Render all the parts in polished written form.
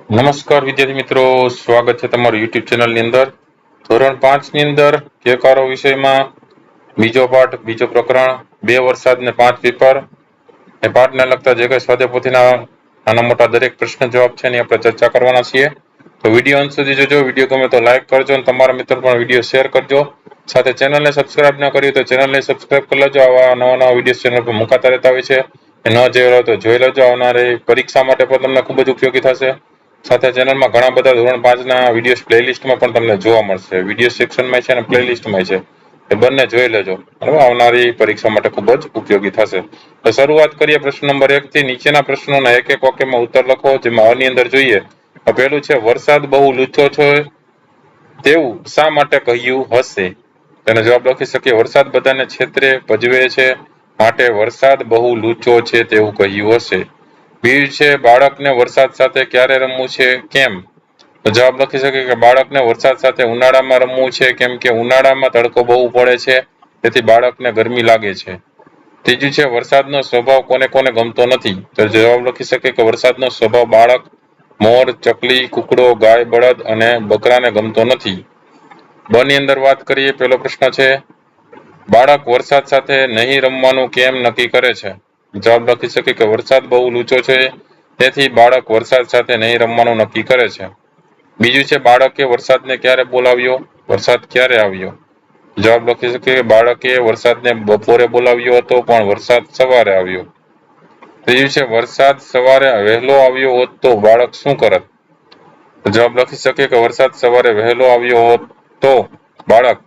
નમસ્કાર વિદ્યાર્થી મિત્રો, સ્વાગત છે તમારું યુટ્યુબ ચેનલની અંદર. ધોરણ 5 ની અંદર કેકારો વિષયમાં બીજો પાઠ, બીજો પ્રકરણ, 2 વરસાદ ને 5 પેપર એ પાઠને લગતા જે કઈ સ્વાધ્યાય પોથીના નાના મોટા દરેક પ્રશ્ન જવાબ છે એની આપણે ચર્ચા કરવાના છીએ. તો વિડીયો અંત સુધી જોજો. વિડીયો ગમે તો લાઈક કરજો અને તમારા મિત્રો પણ વિડીયો શેર કરજો. સાથે ચેનલને સબસ્ક્રાઇબ ન કરી તો ચેનલને સબસ્ક્રાઇબ કરી લેજો. આવા નવા નવા વિડીયો ચેનલ પર મુકાતા રહેતા હોય છે. ન જોયો તો જોઈ લેજો. આવનારી પરીક્ષા માટે પણ તમને ખૂબ જ ઉપયોગી થશે. સાથે ચેનલમાં ઘણા બધા ધોરણ 5 ના વિડીયો પ્લેલિસ્ટમાં પણ તમને જોવા મળશે. વિડીયો સેક્શનમાં છે અને પ્લેલિસ્ટમાં છે, એ બંને જોઈ લેજો. બરાબર, આવનારી પરીક્ષા માટે ખૂબ જ ઉપયોગી થશે. તો શરૂઆત કરીએ પ્રશ્ન નંબર 1 થી. નીચેના પ્રશ્નોના એક એક વાક્યમાં ઉત્તર લખો. જેમાં અ ની અંદર જોઈએ તો પહેલું છે, વરસાદ બહુ લૂછો છે તેવું શા માટે કહ્યું હશે? તેનો જવાબ લખી શકીએ, વરસાદ બધાને છેતરે ભજવે છે માટે વરસાદ બહુ લૂછો છે તેવું કહ્યું હશે. બીજું છે, બાળકને વરસાદ સાથે ક્યારે રમવું છે, કેમ? તો જવાબ લખી શકીએ કે બાળકને વરસાદ સાથે ઉનાળામાં રમવું છે કેમ કે ઉનાળામાં તડકો બહુ પડે છે તેથી બાળકને ગરમી લાગે છે. ત્રીજું છે, વરસાદનો સ્વભાવ કોને કોને ગમતો નથી? તો જવાબ લખી શકીએ કે વરસાદનો સ્વભાવ બાળક, મોર, ચકલી, કુકડો, ગાય, બળદ અને બકરાને ગમતો નથી. બ ની અંદર વાત કરીએ, પહેલો પ્રશ્ન છે, બાળક વરસાદ સાથે નહીં રમવાનું કેમ નક્કી કરે છે? જવાબ લખી શકીએ કે વરસાદ બહુ લૂછો છે તેથી બાળક વરસાદ સાથે નહીં રમવાનું નક્કી કરે છે. બીજું છે, બાળકે વરસાદને ક્યારે બોલાવ્યો? વરસાદ ક્યારે આવ્યો? જવાબ લખી શકીએ કે બાળકે વરસાદને બપોરે બોલાવ્યો હતો પણ વરસાદ સવારે આવ્યો. ત્રીજું છે, વરસાદ સવારે વહેલો આવ્યો હોત તો બાળક શું કરત? જવાબ લખી શકીએ કે વરસાદ સવારે વહેલો આવ્યો હોત તો બાળક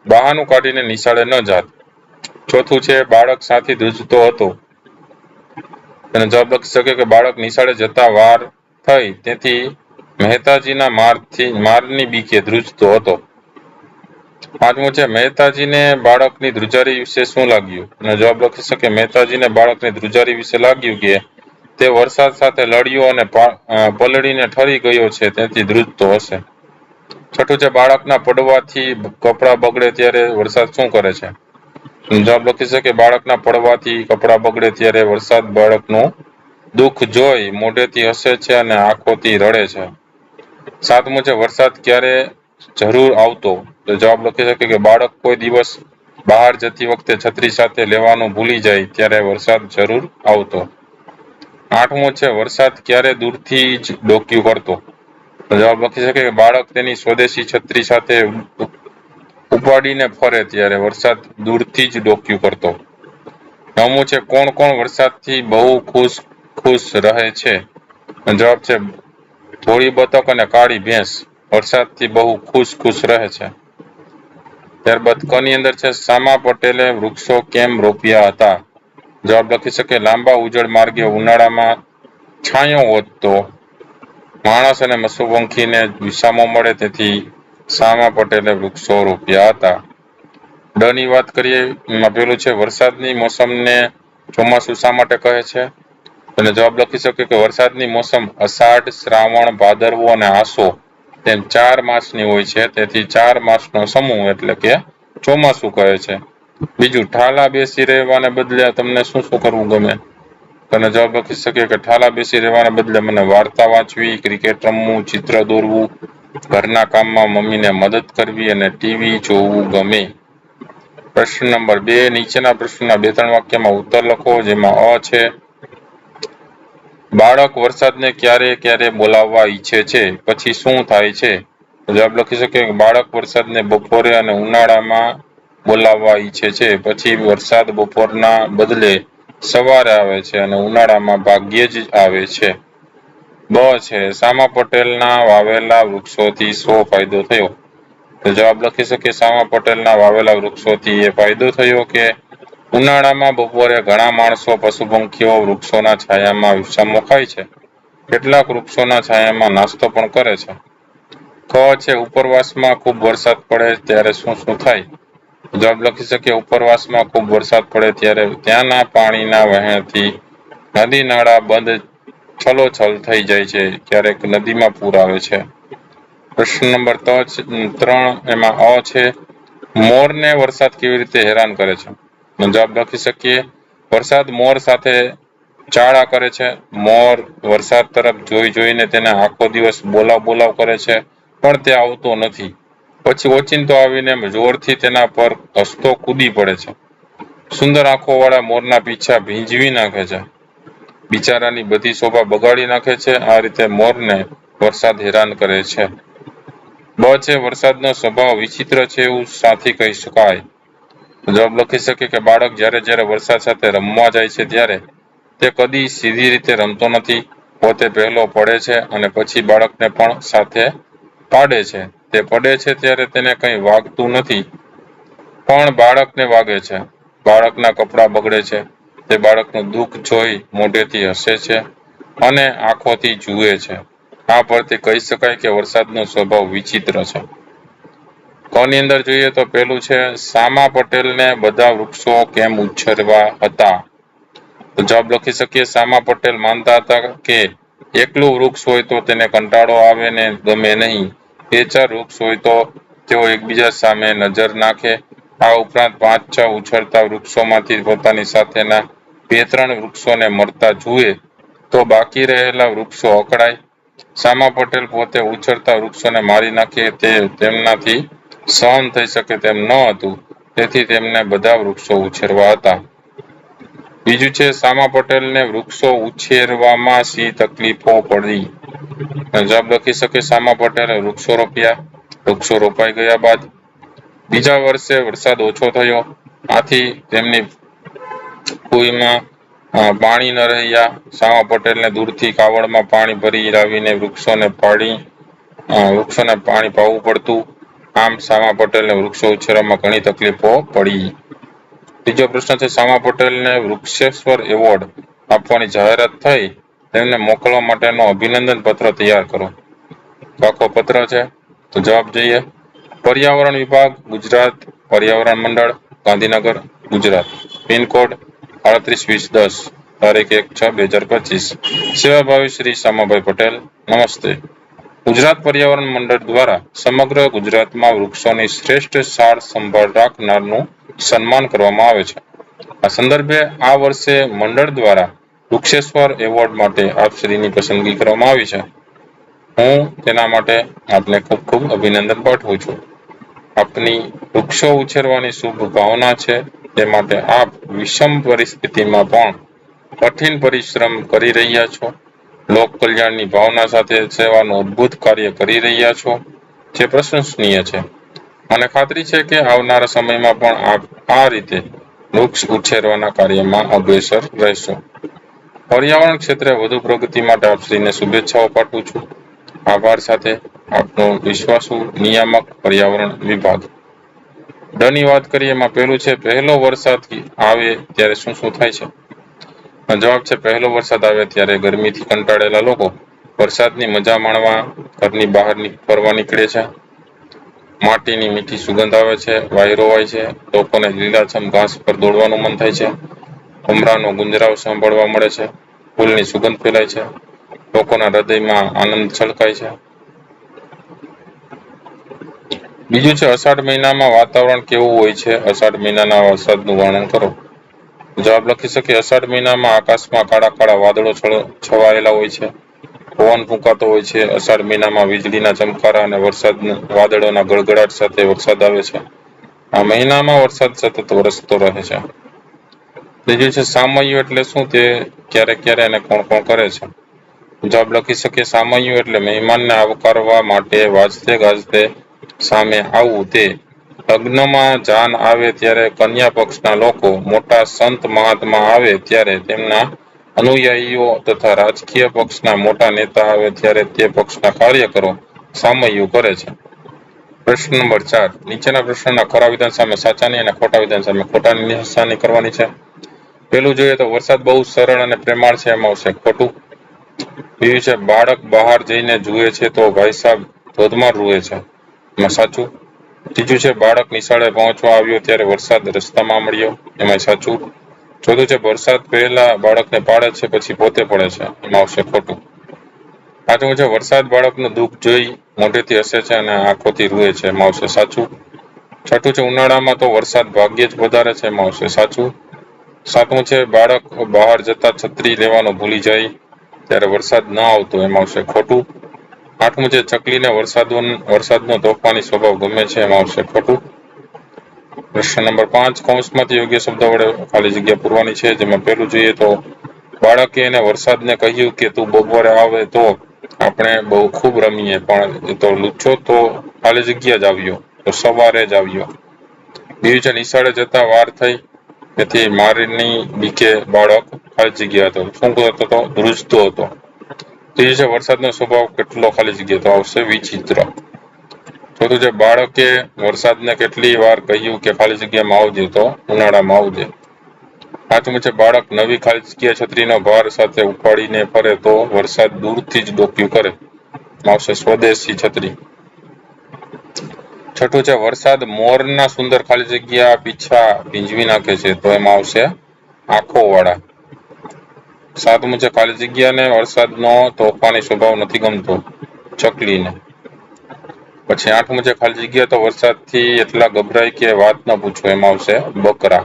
બહાનું કાઢીને નિશાળે ન જાત. ચોથું છે, બાળક સાથી ધ્રુજતો હતો. તેનો જવાબ લખી શકે કે બાળક નિશાળે જતા વાર થઈ તેથી મહેતાજીના મારની બીકે ધ્રુજતો હતો. પાંચમું છે, મહેતાજીને બાળકની ધ્રુજારી વિશે શું લાગ્યું? અને જવાબ લખી શકે, મહેતાજીને બાળકની ધ્રુજારી વિશે લાગ્યું કે તે વરસાદ સાથે લડ્યો અને પલળીને ઠરી ગયો છે તેથી ધ્રુજતો હશે. છઠ્ઠું છે, બાળકના પડવાથી કપડાં બગડે ત્યારે વરસાદ શું કરે છે? જવાબ લખી શકે, બાળકના પડવાથી કપડાં બગડે ત્યારે વરસાદ બાળકનું દુઃખ જોઈ મોઢેથી હસે છે અને આંખોથી રડે છે. સાતમું છે, વરસાદ ક્યારે જરૂર આવતો? તો જવાબ લખી શકે કે બાળક કોઈ દિવસ બહાર જતી વખતે છત્રી સાથે લેવાનું ભૂલી જાય ત્યારે વરસાદ જરૂર આવતો. આઠમું છે, વરસાદ ક્યારે દૂરથી જ ડોકિયું કરતો? તો જવાબ લખી શકે કે બાળક તેની સ્વદેશી છત્રી સાથે ઉપાડીને ફરે ત્યારે વરસાદ દૂરથી જ ડોકિયું કરતો. નવમું છે, કોણ કોણ વરસાદથી બહુ ખુશ રહે છે? જવાબ છે, ધોળી બતક અને કાળી ભેંસ વરસાદથી બહુ ખુશ રહે છે. ત્યારબાદ ક ની અંદર છે, સામા પટેલે વૃક્ષો કેમ રોપ્યા હતા? જવાબ લખી શકે, લાંબા ઉજળ માર્ગે ઉનાળામાં છાંયો હોત તો માણસ અને પશુપંખીને વિસામો મળે તેથી સામા પટેલે વૃક્ષો રોપ્યા હતા. ડ ની વાત કરીએ, એમાં પેલું છે, વરસાદની મોસમને ચોમાસું શા માટે કહે છે? અને જવાબ લખી શકે કે વરસાદની મોસમ અષાઢ, શ્રાવણ, ભાદરવો અને આસો તેમ 4 માસની હોય છે તેથી 4 માસનો સમૂહ એટલે કે ચોમાસું કહે છે. બીજું, ઠાલા બેસી રહેવાને બદલે તમને શું શું કરવું ગમે? અને જવાબ લખી શકીએ કે ઠાલા બેસી રહેવાને બદલે મને વાર્તા વાંચવી, ક્રિકેટ રમવું, ચિત્ર દોરવું, ઘરના કામમાં મમ્મીને મદદ કરવી અને ટીવી જોવું ગમે. પ્રશ્ન નંબર 2, નીચેના પ્રશ્નના 2-3 વાક્યમાં ઉત્તર લખો. જેમાં અ છે, બાળક વરસાદને ક્યારે ક્યારે બોલાવવા ઈચ્છે છે પછી શું થાય છે? જવાબ લખી શકે, બાળક વરસાદને બપોરે અને ઉનાળામાં બોલાવવા ઈચ્છે છે પછી વરસાદ બપોરના બદલે સવારે આવે છે અને ઉનાળામાં ભાગ્યે જ આવે છે. બ છે, સામા પટેલના વાવેલા વૃક્ષોથી શો ફાયદો થયો? તો જવાબ લખી શકે, સામા પટેલના વાવેલા વૃક્ષોથી એ ફાયદો થયો કે ઉનાળામાં બપોરે ઘણા માણસો પશુ પંખીઓ વૃક્ષોના છાયામાં વિસામો ખાય છે. કેટલાક વૃક્ષોના છાયામાં નાસ્તો પણ કરે છે. ક છે, ઉપરવાસમાં ખૂબ વરસાદ પડે ત્યારે શું શું થાય? જવાબ લખી શકીએ, ઉપરવાસમાં ખૂબ વરસાદ પડે ત્યારે ત્યાંના પાણીના વહેણથી નદી નાળા બંધ છલોછલ થઈ જાય છે. ક્યારેક નદીમાં પૂર આવે છે. પ્રશ્ન નંબર 3, એમાં અ છે, મોરને વરસાદ કેવી રીતે હેરાન કરે છે? જવાબ લખી શકીએ, વરસાદ મોર સાથે ચાળા કરે છે. મોર વરસાદ તરફ જોઈ જોઈને તેને આખો દિવસ બોલાવ બોલાવ કરે છે પણ તે આવતો નથી. પછી ઓચિંતો આવીને જોરથી તેના પર હસતો કૂદી પડે છે. સુંદર આંખો વાળા મોરના પીછા ભીંજવી નાખે છે. બિચારાની બધી શોભા બગાડી નાખે છે. આ રીતે મોરને વરસાદ હેરાન કરે છે. બ છે વરસાદનો સ્વભાવ વિચિત્ર છે એવું સાથી કહી શકાય. જવાબ લખી શકે કે બાળક જ્યારે જ્યારે વરસાદ સાથે રમવા જાય છે ત્યારે તે કદી સીધી રીતે રમતો નથી. પોતે પહેલો પડે છે અને પછી બાળકને પણ સાથે પાડે છે. તે પડે છે ત્યારે તેને કંઈ વાગતું નથી પણ બાળકને વાગે છે. બાળકના કપડાં બગડે છે. તે બાળકનું દુઃખ જોઈ મોઢેથી હસે છે અને આંખોથી જુએ છે. આ પરથી કહી શકાય કે વરસાદનો સ્વભાવ વિચિત્ર છે. ક ની અંદર જોઈએ તો પેલું છે સામા પટેલને બધા વૃક્ષો કેમ ઉછેરવા હતા. તો જવાબ લખી શકીએ સામા પટેલ માનતા હતા કે એકલું વૃક્ષ હોય તો તેને કંટાળો આવે ને ગમે નહીં. બે ચાર વૃક્ષ હોય તો તેઓ એકબીજા સામે નજર નાખે. આ ઉપરાંત 5-6 ઉછળતા વૃક્ષોમાંથી પોતાની સાથેના 2-3 વૃક્ષોને મરતા જુએ તો બાકી રહેલા વૃક્ષો અકળાય. સામા પટેલ પોતે ઉછળતા વૃક્ષોને મારી નાખે તે તેમનાથી સહન થઈ શકે તેમ ન હતું. તેથી તેમને બધા વૃક્ષો ઉછેરવા હતા. બીજું છે સામા પટેલને વૃક્ષો ઉછેરવામાં શી તકલીફો પડી. જવાબ લખી શકે સામા પટેલે વૃક્ષો રોપ્યા. વૃક્ષો રોપાઈ ગયા બાદ બીજા વર્ષે વરસાદ ઓછો થયો. આથી તેમની ભૂઈમાં પાણી ન રહ્યા. સામા પટેલને દૂરથી કાવડમાં પાણી ભરી લાવીને વૃક્ષોને પાણી પાવું પડતું. આમ સામા પટેલને વૃક્ષો ઉછેરવામાં ઘણી તકલીફો પડી. બીજો પ્રશ્ન છે સામા પટેલને વૃક્ષેશ્વર એવોર્ડ આપવાની જાહેરાત થઈ. તેમને મોકલવા માટેનો અભિનંદન પત્ર તૈયાર કરો. આખો પત્ર છે તો જવાબ જોઈએ. પર્યાવરણ વિભાગ ગુજરાત પર્યાવરણ મંડળ ગાંધીનગર ગુજરાત. પિનકોડ 382010 તારીખ 1/6/2025. સેવાભાવી શ્રી સામાભાઈ પટેલ. નમસ્તે. ગુજરાત પર્યાવરણ મંડળ દ્વારા સમગ્ર ગુજરાતમાં વૃક્ષોની શ્રેષ્ઠ સાર સંભાળ રાખનારનું સન્માન કરવામાં આવે છે. આ સંદર્ભે આ વર્ષે મંડળ દ્વારા વૃક્ષેશ્વર એવોર્ડ માટે આપશ્રીની પસંદગી કરવામાં આવી છે. હું તેના માટે આપને ખૂબ ખૂબ અભિનંદન પાઠવું છું. આપની વૃક્ષો ઉછેરવાની શુભ ભાવના છે તે માટે આપ વિષમ પરિસ્થિતિમાં પણ કઠિન પરિશ્રમ કરી રહ્યા છો. લોક કલ્યાણની ભાવના સાથે સેવાનું અદ્ભુત કાર્ય કરી રહ્યા છો જે પ્રશંસનીય છે. મને ખાતરી છે કે આવનારા સમયમાં પણ આપ આ રીતે વૃક્ષ ઉછેરવાના કાર્યમાં અગ્રેસર રહેશો. પર્યાવરણ ક્ષેત્રે વધુ પ્રગતિ માટે આપશ્રીને શુભેચ્છાઓ પાઠવું છું. આભાર સાથે આપનો વિશ્વાસુ નિયામક પર્યાવરણ વિભાગ. ડ ની વાત કરીએ એમાં પહેલું છે પહેલો વરસાદ આવે ત્યારે શું શું થાય છે. જવાબ છે પહેલો વરસાદ આવે ત્યારે ગરમીથી કંટાળેલા લોકો વરસાદની મજા માણવા ઘરની બહાર ફરવા નીકળે છે. માટીની મીઠી સુગંધ આવે છે. વાયરો રોવાય છે. લોકોને લીલાછમ ઘાસ પર દોડવાનું મન થાય છે. ભમરાનો ગુંજરાવ સાંભળવા મળે છે. ફૂલની સુગંધ ફેલાય છે. લોકોના હૃદયમાં આનંદ છલકાય છે. બીજું છે અષાઢ મહિનામાં વાતાવરણ કેવું હોય છે. અષાઢ મહિનાના વરસાદનું વર્ણન કરો. જવાબ લખી શકીએ અષાઢ મહિનામાં આકાશમાં કાળા કાળા વાદળો છવાયેલા હોય છે. પવન ફૂંકાતો હોય છે. અષાઢ મહિનામાં વીજળીના ચમકારા અને વાદળોના ગડગડાટ સાથે વરસાદ આવે છે. આ મહિનામાં વરસાદ સતત વરસતો રહે છે. બીજું છે સામૈયું એટલે શું તે ક્યારે ક્યારે અને કોણ કોણ કરે છે. જવાબ લખી શકીએ સામૈયું એટલે મહેમાનને આવકારવા માટે વાજતે ગાજતે સામે આવવું. તે લગ્નમાં જાન આવે ત્યારે કન્યા પક્ષના લોકો, મોટા સંત મહાત્મા આવે ત્યારે તેમના અનુયાયીઓ તથા રાજકીય પક્ષના મોટા નેતા આવે ત્યારે તે પક્ષના કાર્યકરો સામૈયું કરે છે. પ્રશ્ન નંબર 4. નીચેના પ્રશ્નના ખરા વિધાન સામે સાચાની અને ખોટા વિધાન સામે ખોટાની નિશાની કરવાની છે. પેલું જોઈએ તો વરસાદ બહુ સરળ અને પ્રેમાળ છે એમાં આવશે ખોટું. બીજું છે બાળક બહાર જઈને જુએ છે તો ભાઈ સાહેબ ધોધમાર રૂએ છે એમાં સાચું. ત્રીજું છે બાળક નિશાળે પહોંચવા આવ્યો ત્યારે વરસાદ રસ્તામાં મળ્યો એમાં સાચું. ચોથું છે વરસાદ પહેલા બાળકને પાડે છે પછી પોતે પડે છે એમાં આવશે ખોટું. પાંચમું છે વરસાદ બાળકનું દુઃખ જોઈ મોઢેથી હસે છે અને આંખોથી રૂએ છે એમાં આવશે સાચું. છઠ્ઠું છે ઉનાળામાં તો વરસાદ ભાગ્યે જ વધારે છે એમાં આવશે સાચું. સાતમું છે બાળક બહાર જતા છત્રી લેવાનું ભૂલી જાય ત્યારે વરસાદ ન આવતો, એમાં આવશે ખોટું. આઠમું છે ચકલીને વરસાદનો તોફાની સ્વભાવ ગમે છે, એમાં આવશે ખોટું. પ્રશ્ન નંબર 5 કૌંસમાંથી યોગ્ય શબ્દ વડે ખાલી જગ્યા પૂરવાની છે, જેમાં પહેલું જોઈએ તો બાળકે એને વરસાદને કહ્યું કે તું બપોરે આવે તો આપણે બહુ ખૂબ રમીએ, પણ એ તો લુચ્ચો તો ખાલી જગ્યા જ આવ્યો, તો સવારે જ આવ્યો. બીજું છે નિશાળે જતા વાર થઈ તેથી મારીની બીકે બાળક ખાલી જગ્યા હતો, શું કરતો હતો? ધ્રુજતો હતો. ત્રીજું છે વરસાદનો સ્વભાવ કેટલો ખાલી જગ્યા, તો આવશે વિચિત્ર. ચોથું છે બાળકે વરસાદને કેટલી વાર કહ્યું કે ખાલી જગ્યામાં આવજે, તો ઉનાળામાં આવજે. પાંચમું છે બાળક નવી ખાલી જગ્યા છત્રીનો ભાર સાથે ઉપાડીને ફરે તો વરસાદ દૂરથી જ ડોક્યું કરે, આવશે સ્વદેશી છત્રી. છઠ્ઠું છે વરસાદ મોરના સુંદર ખાલી જગ્યા પીછા ભીંજવી નાખે છે, તો એમાં આવશે આંખો વાળા. સાતમું છે ખાલી જગ્યાને વરસાદનો તોફાની સ્વભાવ નથી ગમતો, ચકલીને. પછી આઠમું છે ખાલી જગ્યા તો વરસાદથી એટલા ગભરાય કે વાત ન પૂછો, એમાં આવશે બકરા.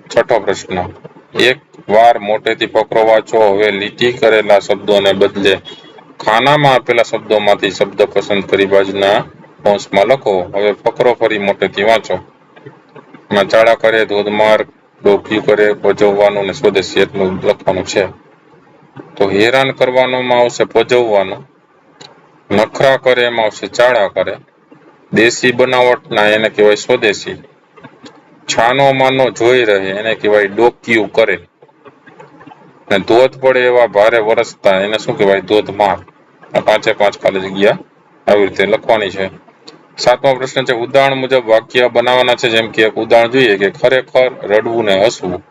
છઠ્ઠો પ્રશ્ન એક વાર મોટેથી ફકરો વાંચો, હવે લીટી કરેલા શબ્દોને બદલે ખાનામાં આપેલા શબ્દોમાંથી શબ્દ પસંદ કરી બાજુના કૌંસમાં લખો. હવે ફકરો ફરી મોટેથી વાંચો. એમાં ચાળા કરે, ધોધમાર, ડોક્યું કરે, પજવવાનું અને સ્વદેશી એટલું લખવાનું છે. તો હેરાન કરવાનોમાં આવશે પજવવાનું, નખરા કરે એમાં આવશે ચાળા કરે, દેશી બનાવટના એને કહેવાય સ્વદેશી, છાનો માનો જોઈ રહે એને કહેવાય ડોક્યું કરે, અને ધોધ પડે એવા ભારે વરસતા એને શું કહેવાય? ધોધમાર. આ પાંચે પાંચ ખાલી જગ્યા આવી રીતે લખવાની છે. સાતમો પ્રશ્ન છે ઉદાહરણ મુજબ વાક્ય બનાવવાના છે, જેમ કે એક ઉદાહરણ જોઈએ કે ખરેખર રડવું ને હસવું,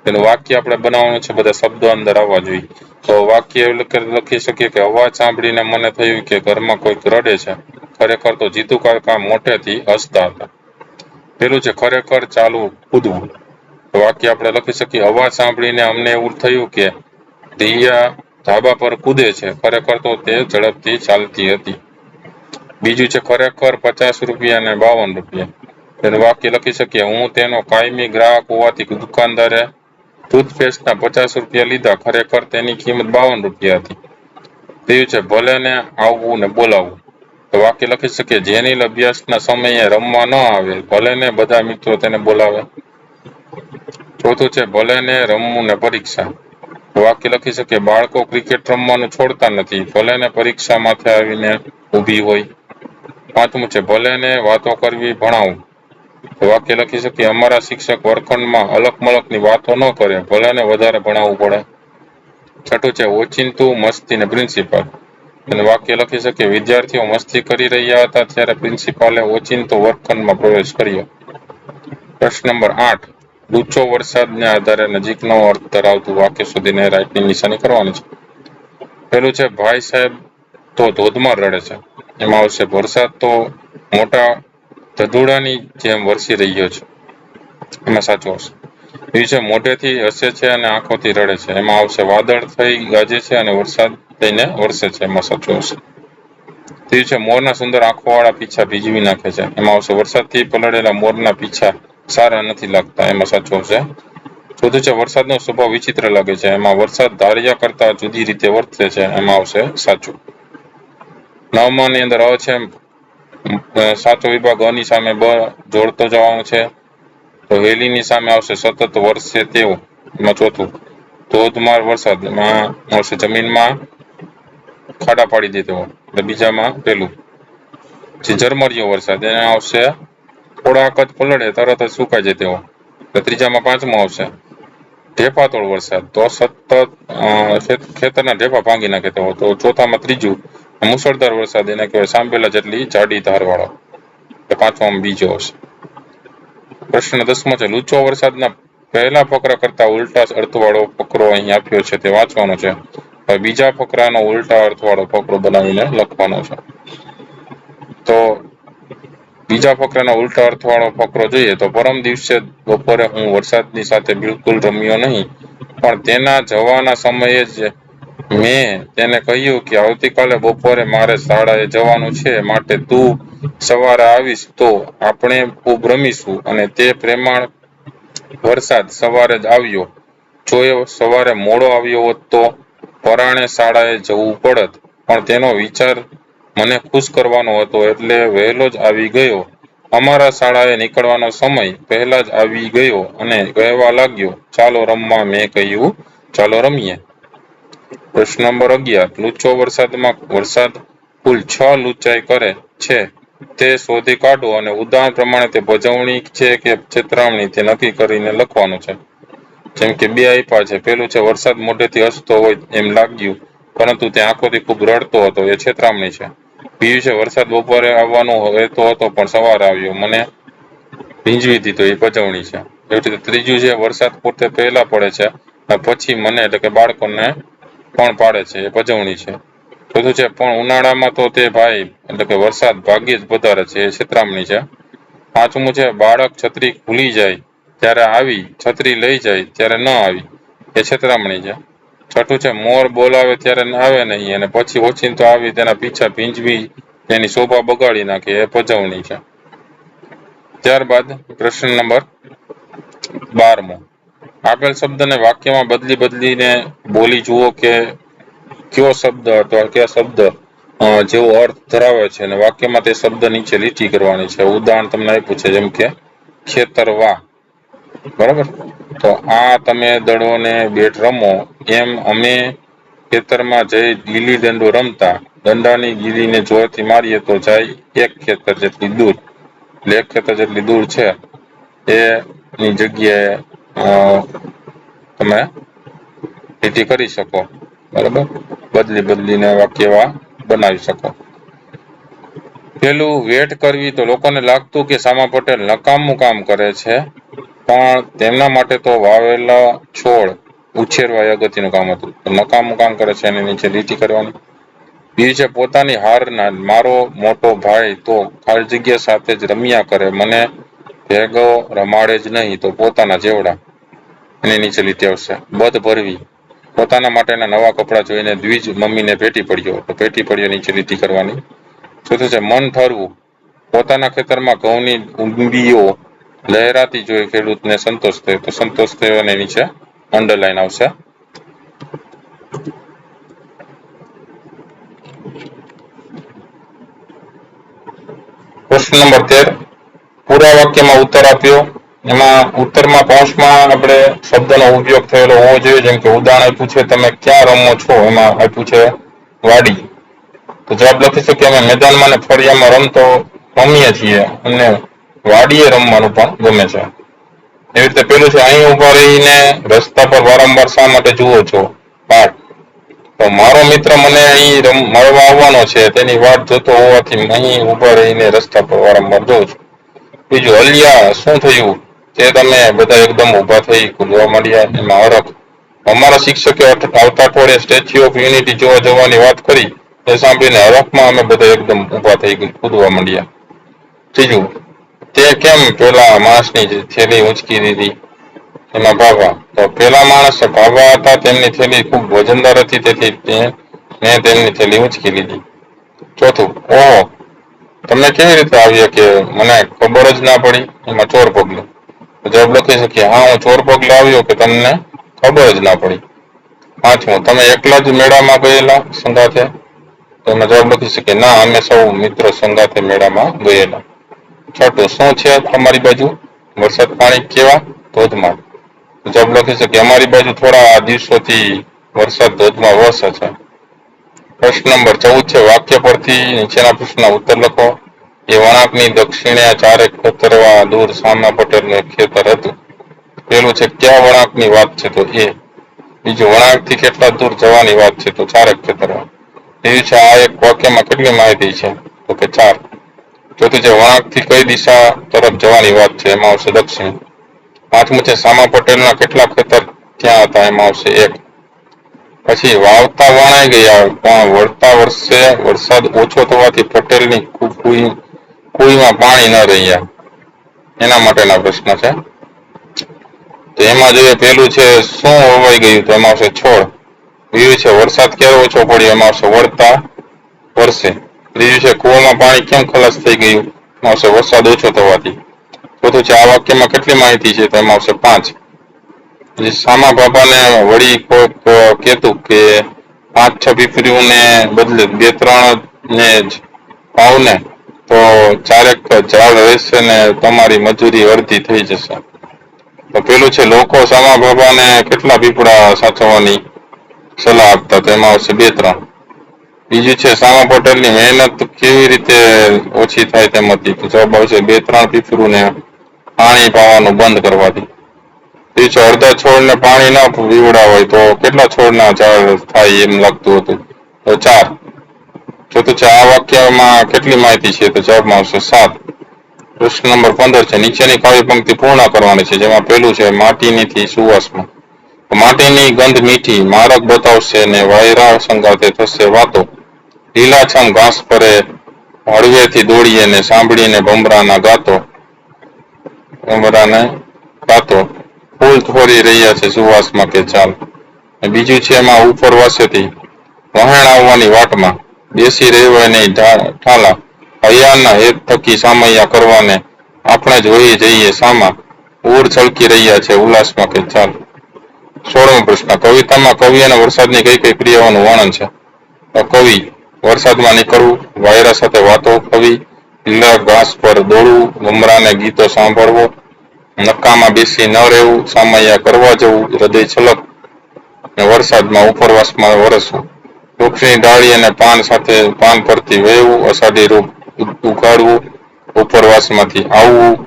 એનું વાક્ય આપણે બનાવવાનું છે, બધા શબ્દો અંદર આવવા જોઈએ. તો વાક્ય એવું લખી શકીએ કે અવાજ સાંભળીને મને થયું કે ઘરમાં કોઈક રડે છે, ખરેખર તો જીતુ કાકા મોટેથી હસતા હતા. પેલું છે ખરેખર ચાલવું કૂદવું, તો વાક્ય આપણે લખી શકીએ અવાજ સાંભળીને અમને એવું થયું કે દિયા ધાબા પર કૂદે છે, ખરેખર તો તે ઝડપથી ચાલતી હતી. બીજું છે ખરેખર 50 રૂપિયા અને 52 રૂપિયા, તેનું વાક્ય લખી શકીએ હું તેનો કાયમી ગ્રાહક હોવાથી દુકાનદારે ટૂથપેસ્ટના 50 રૂપિયા લીધા, ખરેખર તેની કિંમત 52 રૂપિયા હતી. ત્રીજું છે ભલે ને આવવું ને બોલાવવું, તો વાક્ય લખી શકીએ જેનિલ અભ્યાસના સમયે રમવા ન આવે, ભલે ને બધા મિત્રો તેને બોલાવે. ચોથું છે ભલે ને રમવું ને પરીક્ષા, વાક્ય લખી શકીએ બાળકો ક્રિકેટ રમવાનું છોડતા નથી, ભલે ને પરીક્ષા માથે આવીને ઊભી હોય. પાંચમું છે ભલે ને વાતો કરવી ભણાવું, વાક્ય લખી શકીએ અમારા શિક્ષક વર્ગખંડમાં અલક મલકની વાતો ન કરે, ભલે ને વધારે ભણાવવું પડે. છઠ્ઠું છે ઓચિંતું મસ્તી ને પ્રિન્સિપાલ, અને વાક્ય લખી શકીએ વિદ્યાર્થીઓ મસ્તી કરી રહ્યા હતા ત્યારે પ્રિન્સિપાલે ઓચિંતો વર્ગખંડમાં પ્રવેશ કર્યો. પ્રશ્ન નંબર 8 લુચ્ચો વરસાદને આધારે નજીકનો અર્થ ધરાવતું વાક્ય શોધીને રાઈટની નિશાની કરવાની છે. પેલું છે ભાઈ સાહેબ તો ધોધમાર રડે છે, એમાં આવશે વરસાદ તો મોટા ધધુડાની જેમ વરસી રહ્યો છે, એમાં સાચું આવશે. બીજું છે મોઢેથી હસે છે અને આંખોથી રડે છે, એમાં આવશે વાદળ થઈ ગાજે છે અને વરસાદ થઈને વરસે છે, એમાં સાચું આવશે. ત્રીજું છે મોરના સુંદર આંખોવાળા પીછા ભીજવી નાખે છે, એમાં આવશે વરસાદથી પલળેલા મોરના પીછા સારા નથી લાગતા, એમાં સાચું આવશે. ચોથું છે વરસાદનો સ્વભાવ વિચિત્ર લાગે છે, એમાં વરસાદ ધાર્યા કરતા જુદી રીતે વર્તે છે, એમાં આવશે સાચું. નવમાની અંદર અ છે સાચો વિભાગ અ ની સામે બ જોડતો જવાનું છે, તો વેલીની સામે આવશે સતત વરસે તેવું, એમાં ચોથું. ધોધમાર વરસાદ એમાં આવશે જમીનમાં ખાડા પાડી દે તેવો, એટલે બીજામાં પેલું. ઝરમરિયો વરસાદ એને આવશે થોડાક જ પલળે તરત જ સુકાઈ જાય તેવો, એટલે ત્રીજામાં પાંચમો આવશે ઢેફાતોડ વરસાદ, તો સતત ખેતરના ઢેફા ભાંગી નાખે તેવો, તો ચોથામાં ત્રીજું. મુશળધાર વરસાદ એને કહેવાય સાંભેલા જેટલી જાડી ધારવાળો, એટલે પાંચમામાં બીજો આવશે. પ્રશ્ન 10મો છે લુચ્ચો વરસાદના પહેલા ફકરા કરતા ઉલટા અર્થવાળો ફકરો અહીં આપ્યો છે તે વાંચવાનો છે. હવે બીજા ફકરાનો ઉલટા અર્થવાળો ફકરો બનાવીને લખવાનો છે. તો બીજા ફકરાના ઉલટા અર્થવાળો ફકરો જોઈએ તો પરમ દિવસે બપોરે હું વરસાદની સાથે બિલકુલ રમ્યો નહીં, પણ તેના જવાના સમયે જ મેં તેને કહ્યું કે આવતીકાલે બપોરે મારે શાળાએ જવાનું છે, માટે તું સવારે આવીશ તો આપણે ખૂબ રમીશું, અને તે પ્રમાણે વરસાદ સવારે જ આવ્યો. જો એ સવારે મોડો આવ્યો હોત તો પરાણે શાળાએ જવું પડત, પણ તેનો વિચાર મને ખુશ કરવાનો હતો એટલે વહેલો જ આવી ગયો. અમારા શાળાએ નીકળવાનો સમય પહેલા જ આવી ગયો અને કહેવા લાગ્યો, ચાલો રમવા. મેં કહ્યું, ચાલો રમીએ. પ્રશ્ન નંબર 11. લૂછો વરસાદ કુલ 6 લૂછાઈ કરે છે તે શોધી કાઢો અને ઉદાહરણ પ્રમાણે તે ભજવણી છે કે ચેતવણી તે નક્કી કરીને લખવાનું છે. જેમ કે બે આપ્યા છે. પેલું છે વરસાદ મોઢેથી હસતો હોય એમ લાગ્યું, પરંતુ તે આંખોથી ખૂબ રડતો હતો, એ છેતરામણી છે. બીજું છે વરસાદ બપોરે આવવાનો રહેતો હતો પણ સવારે આવ્યો, મને ભીંજવી દીધો, એ ભજવણી છે. એવી રીતે ત્રીજું છે વરસાદ પોતે પહેલા પડે છે અને પછી મને એટલે કે બાળકોને પણ પાડે છે, એ ભજવણી છે. ચોથું છે પણ ઉનાળામાં તો તે ભાઈ એટલે કે વરસાદ ભાગ્યે જ વધારે છે, એ છેતરામણી છે. પાંચમું છે બાળક છત્રી ભૂલી જાય ત્યારે આવી, છત્રી લઈ જાય ત્યારે ન આવી, એ છેતરામણી છે. છઠ્ઠું છે મોર બોલાવે ત્યારે આવે નહીં અને પછી ઓચિંતો આવી તેના પીછા ભીંજવી તેની શોભા બગાડી નાખે, એ ભજવણી છે. ત્યારબાદ પ્રશ્ન નંબર 12. આપેલ શબ્દને વાક્યમાં બદલીને બોલી જુઓ કે કયો શબ્દ અથવા કયા શબ્દ જેવો અર્થ ધરાવે છે અને વાક્યમાં તે શબ્દ નીચે લીટી કરવાની છે. ઉદાહરણ તમને આપ્યું છે જેમ કે ખેતરવા. બરાબર. તો આ તમે દડો ને બેટ રમો, એમ અમે ખેતરમાં જઈ ગીલી દંડો રમતા. દંડાની ગીલીને જોરથી મારીએ તો જાય એક ખેતર જેટલી દૂર. એટલે એક ખેતર જેટલી દૂર છે એની જગ્યાએ તમે લીટી કરી શકો. બરાબર. બદલીને વાક્ય બનાવી શકો. પેલું વેટ કરવી, તો લોકોને લાગતું કે સામા પટેલ નકામું કામ કરે છે, પણ તેમના માટે તો વાવેલા છોડ ઉછેરવા એ અગત્યનું કામ હતું. નકામું કામ કરે છે એની નીચે લીટી કરવાની. બીજું છે પોતાની હારના, મારો મોટો ભાઈ તો ખાલી જગ્યા સાથે જ રમ્યા કરે, મને ભેગો રમાડે જ નહીં, તો પોતાના જેવડા, એની નીચે લીટી આવશે. બધ ભરવી, પોતાના માટેના નવા કપડાં જોઈને દ્વિજ મમ્મીને ભેટી પડ્યો, તો ભેટી પડ્યો નીચે લીટી કરવાની. ચોથું છે મન ઠરવું, પોતાના ખેતરમાં ઘઉંની ઊંબીઓ લહેરાતી જોઈ ખેડૂતને સંતોષ થયો, તો સંતોષ થયો અને નીચે અંડરલાઈન આવશે. પ્રશ્ન નંબર 13. પૂરા વાક્યમાં ઉત્તર આપ્યો. એમાં ઉત્તરમાં કૌંસમાં આપણે શબ્દનો ઉપયોગ થયેલો હોવો જોઈએ. જેમ કે ઉદાહરણ આપ્યું છે તમે ક્યાં રમો છો, એમાં આપ્યું છે વાડી, તો જવાબ લખી શકીએ અમે મેદાનમાં ને ફળિયામાં રમીએ છીએ અને વાડીએ રમવાનું પણ ગમે છે. એવી રીતે પેલું છે અહીં ઉભા રહીને રસ્તા પર વારંવાર શા માટે જુઓ છો, પાઠ. તો મારો મિત્ર મને અહીં મળવા આવવાનો છે તેની વાટ જોતો હોવાથી અહીં ઉભા રહીને રસ્તા પર વારંવાર જોઉં છું. બીજું હલિયા શું થયું, તે તમે બધા એકદમ ઉભા થઈ કૂદવા માંડ્યા, એમાં હરખ. અમારા શિક્ષકે આવતા અઠવાડિયે સ્ટેચ્યુ ઓફ યુનિટી જોવા જવાની વાત કરી, એ સાંભળીને હરખમાં અમે બધા એકદમ ઉભા થઈ કૂદવા માંડ્યા. ત્રીજું તે કેમ પેલા માણસની થેલી ઊંચકી દીધી, એમાં ભાભા. તો પેલા માણસ ભાભા હતા, તેમની થેલી ખૂબ વજનદાર હતી, તેથી મેં તેમની થેલી ઊંચકી લીધી. ચોથું ઓહો, તમને કેવી રીતે આવ્યા કે મને ખબર જ ના પડી, એમાં ચોર પગલું. જવાબ લખી શકીએ હા, હું ચોર પગલું આવ્યો કે તમને ખબર જ ના પડી. પાંચમું તમે એકલા જ મેળામાં ગયેલા સંગાથે, તો એમાં જવાબ લખી શકીએ ના, અમે સૌ મિત્રો સંગાથે મેળામાં ગયેલા. છઠ્ઠું શું છે તમારી બાજુ, વરસાદ પાણી કેવા, ધોધમાર. જવાબ લખી શકીએ અમારી બાજુ થોડા દિવસોથી વરસાદ ધોધમાર વરસે છે. પ્રશ્ન નંબર 14 છે વાક્ય પરથી નીચેના પ્રશ્નના ઉત્તર લખો. એ વળાંકની દક્ષિણે ચારેક ખેતરવા દૂર સામા પટેલનું એક ખેતર હતું. પેલું છે કયા વળાંકની વાત છે, તો એ. બીજું વળાંકથી કેટલા દૂર જવાની વાત છે, તો ચારેક ખેતરવા. બીજું છે આ એક વાક્યમાં કેટલી માહિતી છે, તો કે 4. ચોથું છે વળાંકથી કઈ દિશા તરફ જવાની વાત છે, એમાં આવશે દક્ષિણ. પાંચમું છે સામા પટેલના કેટલા ખેતર ત્યાં હતા, એમાં આવશે 1. પછી વાવતા વણાઈ ગયા પણ વળતા વર્ષે વરસાદ ઓછો થવાથી પટેલની કુઈમાં પાણી ન રહ્યા, એના માટેના પ્રશ્ન છે. તો એમાં જોઈએ પેલું છે શું વવાઈ ગયું, તો એમાં આવશે છોડ. બીજું છે વરસાદ ક્યારે ઓછો પડ્યો, એમાં આવશે વળતા વર્ષે. ત્રીજું છે કુવામાં પાણી કેમ ખલાસ થઈ ગયું, એમાં આવશે વરસાદ ઓછો થવાથી. ચોથું છે આ વાક્યમાં કેટલી માહિતી છે? તો એમાં આવશે 5. પછી સામા બાપાને વળી કોઈક કહેતું કે 5-6 પીપરીઓને બદલે 2-3 ને જ પાવ ને તો 4 ઝાડ રહેશે ને તમારી મજૂરી અડધી થઈ જશે. તો પેલું છે લોકો સામા બાપાને કેટલા પીપળા સાચવવાની સલાહ આપતા? તો એમાં આવશે 2-3. બીજું છે સામા પટેલની મહેનત કેવી રીતે ઓછી થાય તેમ હતી? તો જવાબ આવશે 2-3 પીપળુને પાણી પાવાનું બંધ કરવાથી. બીજું છે અડધા છોડને પાણી ના પીવડા હોય તો કેટલા છોડના ઝાડ થાય એમ લાગતું હતું? તો 4. ચોથું છે આ વાક્યમાં કેટલી માહિતી છે? તો જવાબમાં આવશે 7. પ્રશ્ન નંબર 15 છે નીચેની કાવ્ય પંક્તિ પૂર્ણ કરવાની છે. જેમાં પેલું છે માટીની સુવાસમાં. માટીની ગંધ મીઠી મારક બતાવશે ને વાયરા સંગાતે થશે વાતો. લીલાછમ ઘાસ પરે હળવેથી દોડીએ ને સાંભળીને ભમરાના ગાતો. ફૂલ થોરી રહ્યા છે સુવાસમાં કે ચાલ. બીજું છે એમાં ઉપરવાસેથી વહેણ આવવાની વાટમાં બેસી રહેવાય નહીં ઠાલા. હૈયાના હેત થકી સામૈયા કરવાને આપણે જોઈ જઈએ સામા. ઉર છલકી રહ્યા છે ઉલ્લાસમાં કે ચાલ. 16મો પ્રશ્ન કવિતામાં કવિ અને વરસાદની કઈ કઈ ક્રિયાઓનું વર્ણન છે? તો કવિ વરસાદમાં નીકળવું, વાયરા સાથે વાતો કરવી, લીલા ઘાસ પર દોડવું, ભમરાને ગીતો સાંભળવો, નક્કામાં બેસી ન રહેવું, સામૈયા કરવા જવું, હૃદય છલક અને વરસાદમાં ઉપરવાસમાં વરસવું, વૃક્ષની ડાળી અને પાન પરથી વહેવું, અષાઢી રૂપ ઉગાડવું, ઉપરવાસમાંથી આવવું.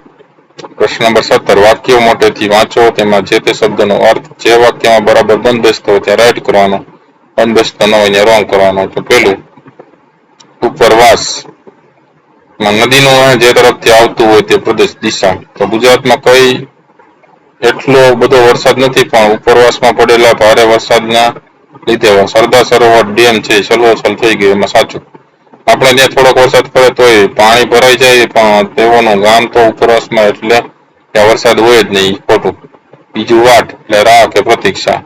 પ્રશ્ન નંબર 17 વાક્યો મોટેથી વાંચો તેમાં જે તે શબ્દનો અર્થ જે વાક્યમાં બરાબર બંધ બેસતો હોય ત્યાં રાઈટ કરવાનો, બંધ બેસતો ન હોય ત્યાં રોંગ કરવાનો. તો પેલું ઉપરવાસ નદીનું જે તરફથી આવતું હોય તે પ્રદેશ દિશા. તો ગુજરાતમાં કઈ એટલો બધો વરસાદ નથી પણ ઉપરવાસમાં પડેલા ભારે વરસાદના લીધે સરદાર સરોવર ડેમ છે છલોછલ થઈ ગયું. એમાં સાચું. આપણે ત્યાં થોડોક વરસાદ પડે તોય પાણી ભરાઈ જાય પણ તેઓનું ગામ તો ઉપરવાસમાં એટલે ત્યાં વરસાદ હોય જ નહીં. ખોટું. બીજું વાટ એટલે રાહ કે પ્રતીક્ષા.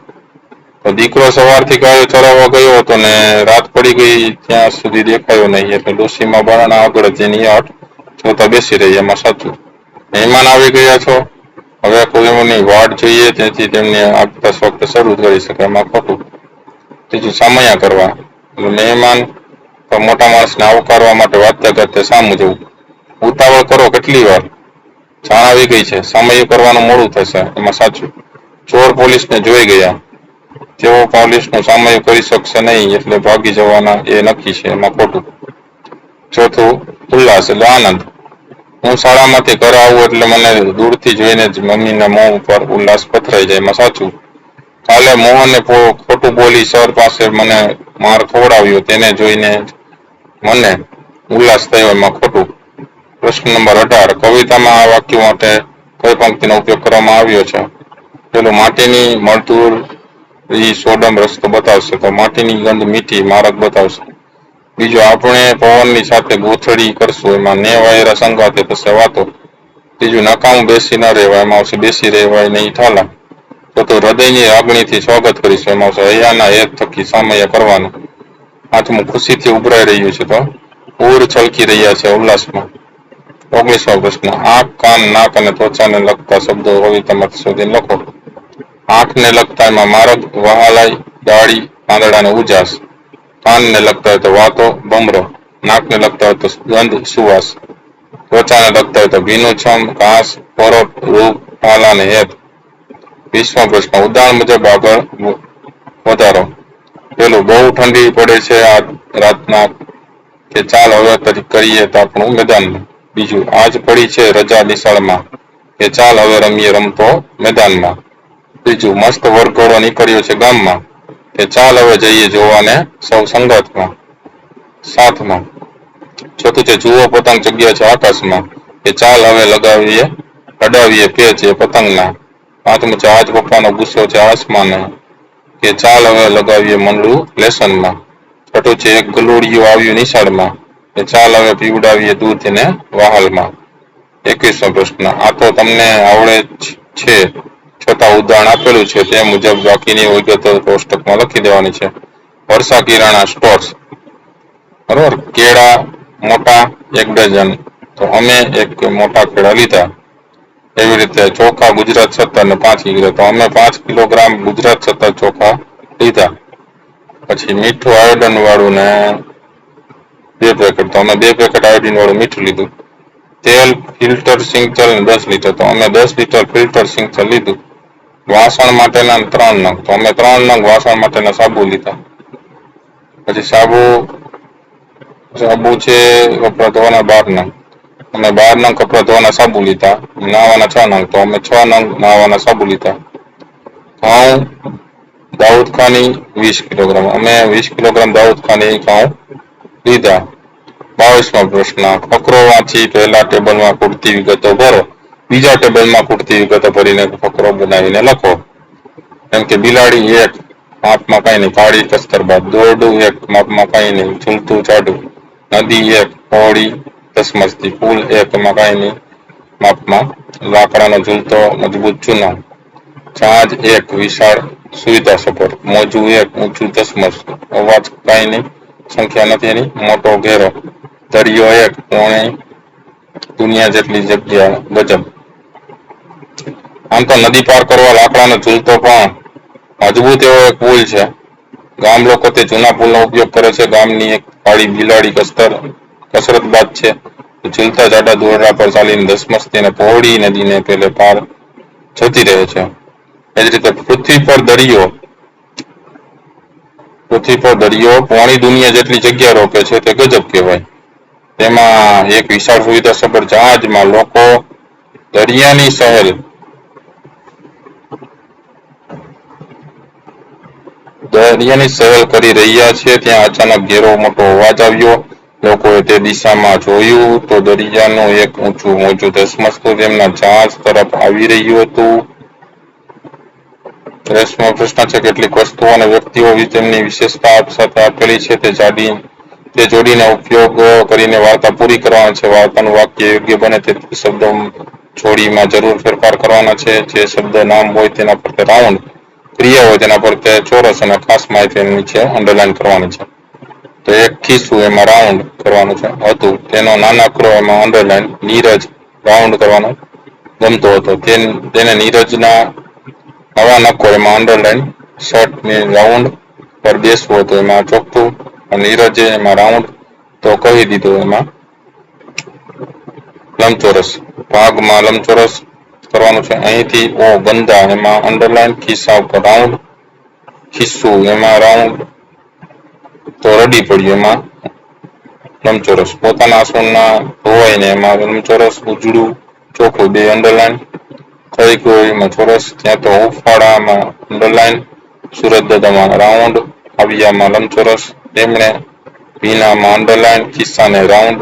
તો દીકરો સવારથી ગાયો ચરાવવા ગયો હતો ને રાત પડી ગઈ ત્યાં સુધી દેખાયો નહીં એટલે ડોશીમાં બારણા આગળ જેની આટ જોતા બેસી રહી. એમાં સાચું. મહેમાન આવી ગયા છો હવે કોઈની વાટ જોઈએ તેથી તેમને આગતા વખતે શરૂ કરી શકે. એમાં ખોટું. ત્રીજું સામૈયા કરવા એટલે મહેમાન મોટા માણસને આવકારવા માટે વાંચતા કરતે સામું જવું. ઉતાવળ કરો કેટલી વાર જાણ આવી ગઈ છે સામૈયું કરવાનું મોડું થશે. એમાં સાચું. ચોર પોલીસને જોઈ ગયા તેઓ પોલીસનું સામૈયું કરી શકશે નહીં એટલે ભાગી જવાના એ નક્કી છે. એમાં ખોટું. ચોથું ઉલ્લાસ એટલે આનંદ. હું શાળામાંથી ઘરે આવું એટલે મને દૂરથી જોઈને જ મમ્મીના મોં ઉપર ઉલ્લાસ પથરાઈ જાય. એમાં સાચું. કાલે મોહને ખોટું બોલી સર પાસે મને માર ખવડાવ્યો તેને જોઈને મને ઉલ્લાસ થયો. એમાં ખોટું. પ્રશ્ન નંબર 18 કવિતામાં આ વાક્ય માટે કઈ પંક્તિનો ઉપયોગ કરવામાં આવ્યો છે? પેલું માટીની મળતું સોડમ રસ્તો બતાવશે તો માટીની ગંધ મીઠી મારક બતાવશે. બીજું આપણે પવનની સાથે ગોથડી કરશું એમાં ને વાયરા સંગાતે થશે વાતો. ત્રીજું નકામું બેસી ન રહેવાય એમાં આવશે બેસી રહેવાય નહીં ઠાલા. ચોથું હૃદયની લાગણીથી સ્વાગત કરીશું એમાં આવશે હૈયાના હેત થકી સામૈયા કરવાનું. પાંચમું ખુશીથી ઉભરાઈ રહ્યું છે તો ઉર છલકી રહ્યા છે ઉલ્લાસમાં. 19મો પ્રશ્ન આંખ, કાન, નાક અને ત્વચાને લગતા શબ્દો કવિતામાંથી શોધીને લખો. આંખને લગતા એમાં મારગ, વહાલાઈ, ડાળી, પાંદડાને ઉજાસ. કાનને લગતા હોય તો વાતો, ભમરો. નાકને લગતા હોય તો ગંધ, સુવાસ. ત્વચાને લગતા હોય તો ભીનું છમ, ઘાસ, પરોટ, રૂપ, પાલા અને હેત. 20મો પ્રશ્ન ઉદાહરણ મુજબ આગળ વધારો. પેલું બહુ ઠંડી પડે છે આ રાતના કે ચાલ હવે કરીએ તો આપણું મેદાનમાં. બીજું આજ પડી છે રજા નિશાળમાં કે ચાલ હવે રમીએ રમતો મેદાનમાં. ત્રીજું મસ્ત વરઘોડો નીકળ્યો છે ગામમાં કે ચાલ હવે જઈએ જોવાને સૌ સંગાતમાં. 7મો ચોથું છે જુઓ પતંગ જગ્યા છે આકાશમાં કે ચાલ હવે લડાવીએ પેચ એ પતંગના. 5મું છે આજ પપ્પાનો ગુસ્સો છે આસમાને કે ચાલ હવે લગાવીએ મંડળું લેસનમાં. 6ઠું છે એક ગલુડિયું આવ્યું નિશાળમાં કે ચાલ હવે પીવડાવીએ દૂધ ને વહાલમાં. 21મો પ્રશ્ન આ તો તમને આવડે જ છે છતાં ઉદાહરણ આપેલું છે તે મુજબ બાકીની વિગતો કોષ્ટકમાં લખી દેવાની છે. વર્ષા કિરાણા સ્ટોર્સ. બરોબર. કેળા મોટા 1 ડઝન તો અમે એક મોટા કેળા લીધા. એવી રીતે ચોખા ગુજરાત સત્તર ને 5 કિલો, તો અમે 5 કિલોગ્રામ ગુજરાત સત્તર ચોખા લીધા. પછી મીઠું આયોડન વાળું ને 2 પેકેટ, તો અમે 2 પેકેટ આયોડીન વાળું મીઠું લીધું. તેલ ફિલ્ટર સિંગતેલ 10 લીટર, તો અમે 10 લીટર ફિલ્ટર સિંગતેલ લીધું. વાસણ માટેના 3 નંગ, તો અમે 3 નંગ વાસણ માટેના સાબુ લીધા. પછી સાબુ છે કપડા ધોવાના 12 નંગ, અમે 12 નંગ કપડા ધોવાના સાબુ લીધા. નાવાના 6 નંગ, તો અમે 6 નંગ નાવાના સાબુ લીધા. ઘઉં દાઉદ ખાની 20 કિલોગ્રામ, અમે 20 કિલોગ્રામ દાઉદ ખાની ઘઉં લીધા. 22મો પ્રશ્ન, ફકરો વાંચી પહેલા ટેબલમાં ખૂટતી વિગતો ભરો, બીજા ટેબલમાં ખૂટતી વિગતો ભરીને ફકરો બનાવીને લખો. એમ કે બિલાડી 1 માપમાં કઈ નહીં, કાળી કસ્તરબા. દોરડું 1 માપમાં કઈ નહીં, ઝૂલતું જાડું. નદી 1 પહોળી ધસમસતી. પુલ 1 એમાં કઈ નહીં, માપમાં લાકડાનો ઝૂલતો મજબૂત ચૂનો. જહાજ 1 વિશાળ સુવિધા સભર. મોજું 1 ઊંચું ધસમસતું. અવાજ કઈ નહીં, સંખ્યા નથી એની, મોટો ઘેરો. દરિયો 1 પોણી દુનિયા જેટલી જગ્યા ગજબ. આમ તો નદી પાર કરવા લાકડાનો ઝૂલતો પણ મજબૂત એવો એક પુલ છે. ગામ લોકો તે જૂના પુલનો ઉપયોગ કરે છે. ગામની એક કાળી બિલાડી કસરતબાજ છે. ઝૂલતા જાડા દોરડા પર ચાલીને ધસમસતી અને પહોળી નદીને પેલે પાર જતી રહે છે. એ જ રીતે પૃથ્વી પર દરિયો પોણી દુનિયા જેટલી જગ્યા રોકે છે, તે ગજબ કહેવાય. તેમાં એક વિશાળ સુવિધા સભર જહાજમાં લોકો દરિયાની સહેલ કરી રહ્યા છે. ત્યાં અચાનક ઘેરો મોટો અવાજ આવ્યો. લોકોએ તે દિશામાં જોયું તો દરિયાનું એક ઊંચું મોજું ધસમસતું તેમના જહાજ તરફ આવી રહ્યું હતું. 23મો પ્રશ્ન છે, કેટલીક વસ્તુઓ અને વ્યક્તિઓ તેમની વિશેષતા સાથે આપેલી છે, તે જોડીને ઉપયોગ કરીને વાર્તા પૂરી કરવાના છે. વાર્તાનું વાક્ય યોગ્ય બને તે શબ્દો જોડીમાં જરૂર ફેરફાર કરવાના છે. જે શબ્દ નામ હોય તેના પર તે રાઉન્ડ, ક્રિયા હોય તેના પર તે ચોરસ અને ખાસ માહિતી નીચે અંડરલાઈન કરવાની છે. તો એક ખિસ્સું એમાં રાઉન્ડ કરવાનું છે હતું, તેનો નાનકડો એમાં અંડરલાઈન. નીરજ રાઉન્ડ કરવાનો ગમતો હતો, તેને નીરજના નવા નખો એમાં અંડરલાઈન. શર્ટ ને રાઉન્ડ પર બેસવું હતું એમાં ચોકઠું. નીરજે એમાં રાઉન્ડ તો કહી દીધું એમાં લંબચોરસ. ભાગમાં લંબચોરસ કરવાનું છે. અહીંથી ઓ ગંદા એમાં અંડરલાઈન. ખિસ્સા ઉપર રાઉન્ડ. ખિસ્સું એમાં રાઉન્ડ તો રડી પડ્યું એમાં લંબચોરસ. પોતાના આંસુના ધોવાઈને એમાં લંબચોરસ. ઉજળું ચોખ્ખું 2 અંડરલાઈન. થઈ ગયો એમાં ચોરસ. ત્યાં તો હુંફાળામાં અંડરલાઈન. સુરત દાદામાં રાઉન્ડ. આવ્યામાં લંબચોરસ. તેમણે ભીનામાં અંડરલાઈન. ખિસ્સાને રાઉન્ડ.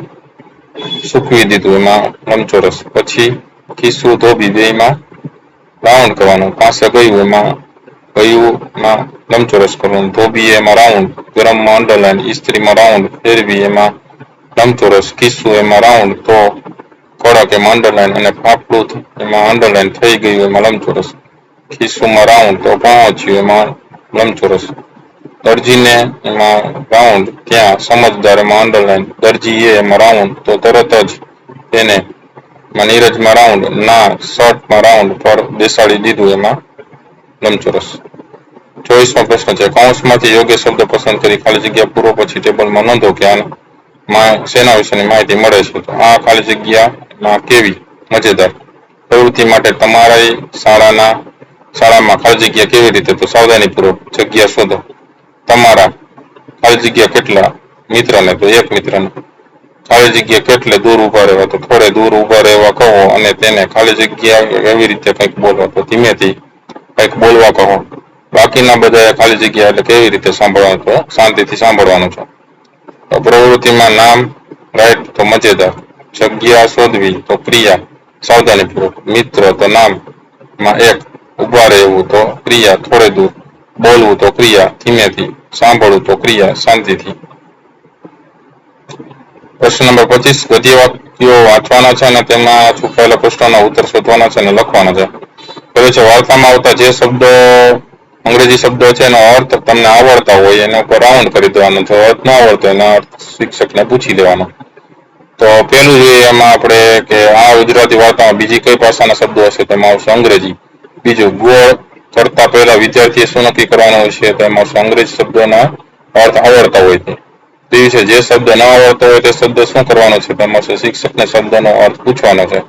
સૂકવી દીધું એમાં લંબચોરસ. પછી ખિસ્સું ધોબી 2માં રાઉન્ડ કરવાનું. પાસે ગયું લંબચોરસ કરવાનું. ધોબી એમાં રાઉન્ડ. ગરમમાં અંડરલાઈન. ઇસ્ત્રીમાં રાઉન્ડ. ફેરવી એમાં લંબચોરસ. ખિસ્સું એમાં રાઉન્ડ તો કડક એમાં અંડરલાઈન. અને ફાફડું એમાં અંડરલાઈન. થઈ ગયું એમાં લંબચોરસ. ખિસ્સુમાં રાઉન્ડ તો પહોંચ્યું એમાં લંબચોરસ. દરજીને એમાં રાઉન્ડ. ત્યાં સમજદાર એમાં અંડરલાઈન. દરજીએ એમાં રાઉન્ડ તો તરત જ તેને નીરજમાં રાઉન્ડ. ના શર્ટમાં રાઉન્ડ પર બેસાડી દીધું એમાં લંબચોરસ. 24મો પ્રશ્ન છે, કૌંસમાંથી યોગ્ય શબ્દ પસંદ કરી ખાલી જગ્યા પૂરો. પછી ટેબલમાં નોંધો કે શેના વિશેની માહિતી મળે છે. તો આ ખાલી જગ્યામાં કેવી મજેદાર પ્રવૃત્તિ માટે તમારી શાળામાં ખાલી જગ્યા કેવી રીતે, તો સાવધાનીપૂર્વક જગ્યા શોધો. તમારા ખાલી જગ્યા કેટલા મિત્રને, તો 1 મિત્રને. ખાલી જગ્યા કેટલે દૂર ઉભા રહેવા, તો થોડે દૂર ઉભા રહેવા કહો અને તેને ખાલી જગ્યા એવી રીતે કંઈક બોલવા, તો ધીમેથી કંઈક બોલવા કહો. બાકીના બધાએ ખાલી જગ્યા એટલે કેવી રીતે સાંભળવાનું, તો શાંતિથી સાંભળવાનું છે. પ્રવૃત્તિમાં નામ રાઈટ તો મજેદાર. જગ્યા શોધવી તો ક્રિયા સાવધાનીપૂર્વક. મિત્ર તો નામમાં 1. ઉભા રહેવું તો ક્રિયા થોડે દૂર. બોલવું તો ક્રિયા ધીમેથી. સાંભળવું તો ક્રિયા શાંતિથી. પ્રશ્ન નંબર 25, ગદ્ય વાક્યો વાંચવાના છે અને તેમાં છુપાયેલા પ્રશ્નોના ઉત્તર શોધવાના છે અને લખવાના છે. પહેલું છે, વાર્તામાં આવતા જે શબ્દો અંગ્રેજી શબ્દો છે એનો અર્થ તમને આવડતા હોય એના ઉપર રાઉન્ડ કરી દેવાનો. જો અર્થ ન આવડતો એનો અર્થ શિક્ષકને પૂછી લેવાનો. તો પેલું જોઈએ એમાં આપણે કે આ ગુજરાતી વાર્તામાં બીજી કઈ ભાષાના શબ્દો હશે, તેમાં આવશે અંગ્રેજી. બીજું, ગોળ કરતા પહેલા વિદ્યાર્થીએ શું નક્કી કરવાનું હોય છે, તેમાં આવશે અંગ્રેજી શબ્દોના અર્થ આવડતા હોય છે. ત્રીજું છે જે શબ્દ ન આવડતો હોય તે શબ્દ શું કરવાનો છે, તેમાં આવશે શિક્ષકને શબ્દનો અર્થ પૂછવાનો છે.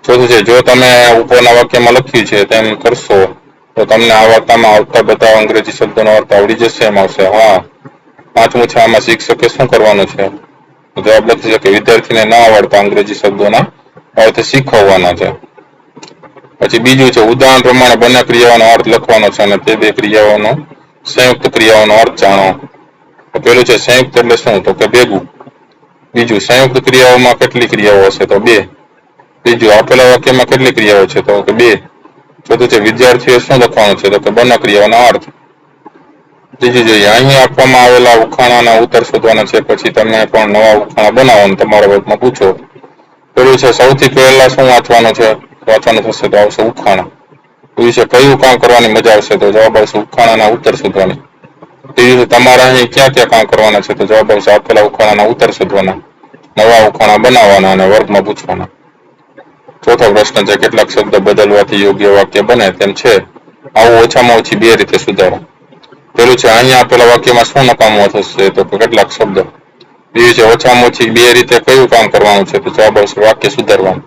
ચોથું છે જો તમે ઉપરના વાક્યમાં લખ્યું છે તેમ કરશો તો તમને આ વાર્તામાં આવતા બધા અંગ્રેજી શબ્દોનો અર્થ આવડી જશે, એમાં આવશે હા. પાંચમું છે આમાં શિક્ષકે શું કરવાનું છે, જવાબ લખી શકે વિદ્યાર્થીને ના આવડતા અંગ્રેજી શબ્દોના અર્થ શીખવવાના છે. પછી બીજું છે ઉદાહરણ પ્રમાણે બંને ક્રિયાઓનો અર્થ લખવાનો છે અને તે બે ક્રિયાઓનો સંયુક્ત ક્રિયાઓનો અર્થ જાણો. તો પેલું છે સંયુક્ત એટલે શું, તો કે ભેગું. બીજું, સંયુક્ત ક્રિયાઓમાં કેટલી ક્રિયાઓ હશે, તો બે. ત્રીજું, આપેલા વાક્યમાં કેટલી ક્રિયાઓ છે, તો કે બે. ચોથું છે વિદ્યાર્થીએ શું લખવાનું છે, તો કે બંને ક્રિયાઓના અર્થ. ત્રીજું જોઈએ અહીં આપવામાં આવેલા ઉખાણાના ઉત્તર શોધવાના છે, પછી તમે પણ નવા ઉખાણા બનાવો તમારા વર્ગમાં પૂછો. પેલું છે સૌથી પહેલા શું વાંચવાનું થશે, તો આવશે ઉખાણા. બીજું છે કયું કામ કરવાની મજા આવશે, તો જવાબ આવશે ઉખાણાના ઉત્તર શોધવાની. ત્રીજું, તમારે અહીં ક્યાં ક્યાં કામ કરવાના છે, તો જવાબ આવશે આપેલા ઉખાણાના ઉત્તર શોધવાના, નવા ઉખાણા બનાવવાના અને વર્ગમાં પૂછવાના. ચોથો પ્રશ્ન છે કેટલાક શબ્દ બદલવાથી યોગ્ય વાક્ય બને તેમ છે, આવું ઓછામાં ઓછી બે રીતે સુધારો. પેલું છે અહીંયા આપેલા વાક્યમાં શું નકામું થશે, તો કેટલાક શબ્દ. બીજું છે ઓછામાં ઓછી બે રીતે કયું કામ કરવાનું છે, તો જવાબ આવશે વાક્ય સુધારવાનું.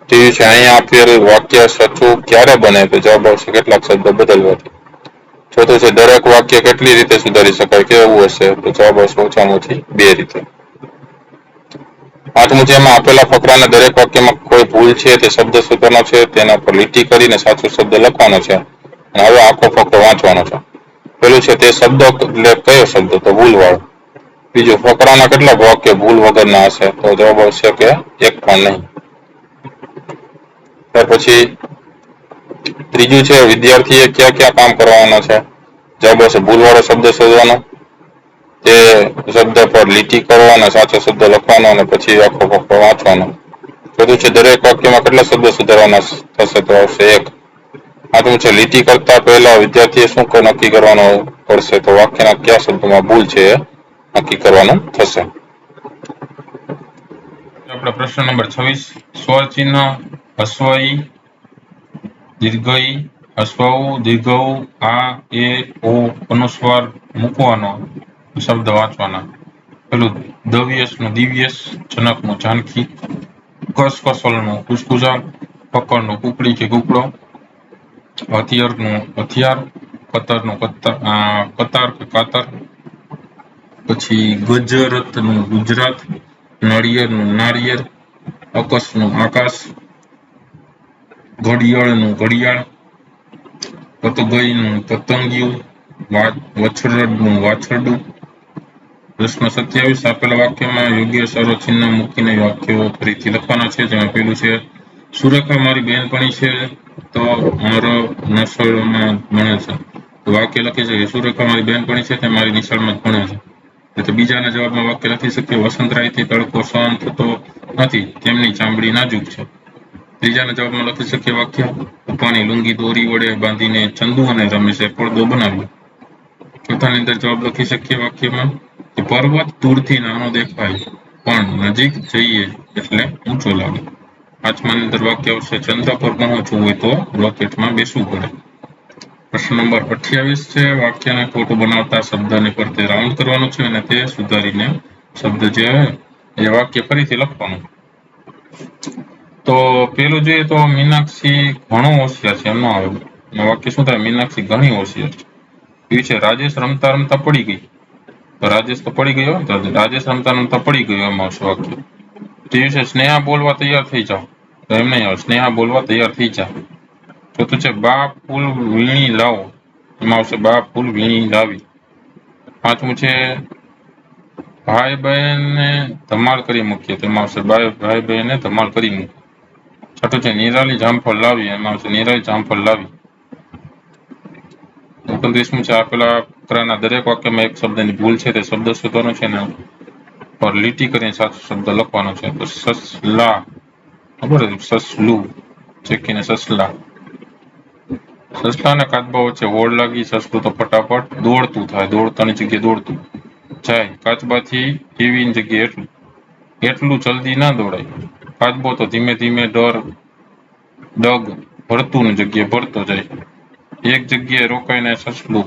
ત્રીજું છે અહીંયા આપેલ વાક્ય સાચું ક્યારે બને, તો જવાબ આવશે કેટલાક શબ્દ બદલવાથી. ચોથું છે દરેક વાક્ય કેટલી રીતે સુધારી શકાય, કેવું હશે, તો જવાબ આવશે ઓછામાં ઓછી બે રીતે. પાંચમું છે એમાં આપેલા ફકરાના દરેક વાક્યમાં કોઈ ભૂલ છે તે શબ્દ શોધવાનો છે, તેના પર લીટી કરીને સાચો શબ્દ લખવાનો છે અને હવે આખો ફકરો વાંચવાનો છે. પેલું છે તે શબ્દ એટલે કયો શબ્દ, તો ભૂલવાળો. બીજું, ફકરાના કેટલાક વાક્ય ભૂલ વગરના હશે, તો જવાબ આવશે કે એક પણ નહીં. ત્યાર પછી ત્રીજું છે વિદ્યાર્થીએ ક્યાં ક્યાં કામ કરવાના છે, જવાબ આવશે ભૂલવાળો શબ્દ શોધવાનો, તે શબ્દ પર લીટી કરવાનો, સાચો શબ્દ લખવાનો અને પછી આખો ફકરો વાંચવાનો. ચોથું છે દરેક વાક્યમાં કેટલા શબ્દો સુધારવાના થશે, તો આવશે એક. પાંચમું છે લીટી કરતા પહેલા વિદ્યાર્થીએ શું નક્કી કરવાનું પડશે, તો વાક્યના કયા શબ્દોમાં ભૂલ છે એ નક્કી કરવાનું થશે. આપણે પ્રશ્ન નંબર 26 સ્વરચિહ્ન હસ્વઈ દીર્ઘઈ હસ્વઉ દીર્ઘઉ આ એ ઓ અનુસ્વાર મૂકવાનો શબ્દ વાંચવાના. પેલું દવ્યસનું દિવ્યસ, જનકનું જાનકી, કસકસલનું કુસકુસાલ, પકડનું કુકડી કે કુકડો, હથિયારનું હથિયાર, કતરનું કતાર કે કાતર, પછી ગજરાતનું ગુજરાત, નાળિયેરનું નાળિયેર, આકાશનું આકાશ, ઘડિયાળનું ઘડિયાળ, પતંગિયું પતંગિયું, વછરડનું વાછરડું. પ્રશ્ન 27 આપેલા વાક્યમાં યોગ્ય સ્વરચિહ્ન મૂકીને વાક્યો ફરીથી લખવાના છે, જેમાં પેલું છે સુરેખા મારી બહેનપણી છે, તો મારો નર્સરીમાં ભણે છે. તો વાક્ય લખી છે કે સુરેખા મારી બહેનપણી છે, તે મારી નિશાળમાં જ ભણે છે. તો બીજાના જવાબમાં વાક્ય લખી શકીએ વસંતરાયથી તડકો સહન થતો નથી, તેમની ચામડી નાજુક છે. ત્રીજાના જવાબમાં લખી શકીએ વાક્ય પપ્પાની લુંગી દોરી વડે બાંધીને ચંદુ અને રમેશે પડદો બનાવ્યો. ચોથાની અંદર જવાબ લખી શકીએ વાક્યમાં કે પર્વત દૂરથી નાનો દેખાય પણ નજીક જઈએ એટલે ઊંચો લાગે. પાંચમાની અંદર વાક્ય આવશે ચંદ્ર પર પહોંચવું હોય તો રોકેટમાં બેસવું પડે. પ્રશ્ન નંબર 28 છે વાક્યને ખોટું બનાવતા શબ્દને પર તે રાઉન્ડ કરવાનું છે અને તે સુધારીને શબ્દ જે એ વાક્ય ફરીથી લખવાનું. તો પેલું જોઈએ તો મીનાક્ષી ઘણો હોશિયાર છે, એમનો આવે વાક્ય શું થાય, મીનાક્ષી ઘણી હોશિયાર છે. એ છે રાજેશ રમતા રમતા પડી ગઈ, તો રાજેશ તો પડી ગયો, તો રાજેશ રમતા રમતા પડી ગયો એમ આવશે વાક્ય. તે છે સ્નેહા બોલવા તૈયાર થઈ જાઓ, તો એમ નહીં આવે સ્નેહા બોલવા તૈયાર થઈ જા. ચોથું છે બા ફૂલ વીણી લાવો, એમાં આવશે બા ફૂલ વીણી લાવી. પાંચમું છે ભાઈ બહેનને ધમાલ કરી મૂકીએ, તેમાં આવશે ભાઈ બહેને ધમાલ કરી મૂકી. છઠ્ઠું છે નિરાલી જામફળ લાવી, એમાં આવશે નિરાલી જામફળ લાવી. 29મું છે આપેલા ફકરાના દરેક વાક્યમાં એક શબ્દની ભૂલ છે, તે શબ્દ શોધવાનો છે ને પર લીટી કરીને સાચો શબ્દ લખવાનો છે. તો સસલા ખબર હતી, સસલું ચેકીને સસલા. સસલા અને કાચબા વચ્ચે હોડ લાગી, સસલું તો ફટાફટ દોડતું થાય, દોડતાની જગ્યાએ દોડતું જાય, કાચબાથી ટીવીની જગ્યાએ એટલું. એટલું જલ્દી ના દોડાય. કાચબો તો ધીમે ધીમે ડગ ભરતું ની જગ્યાએ ભરતો જાય. એક જગ્યાએ રોકાઈને સસલું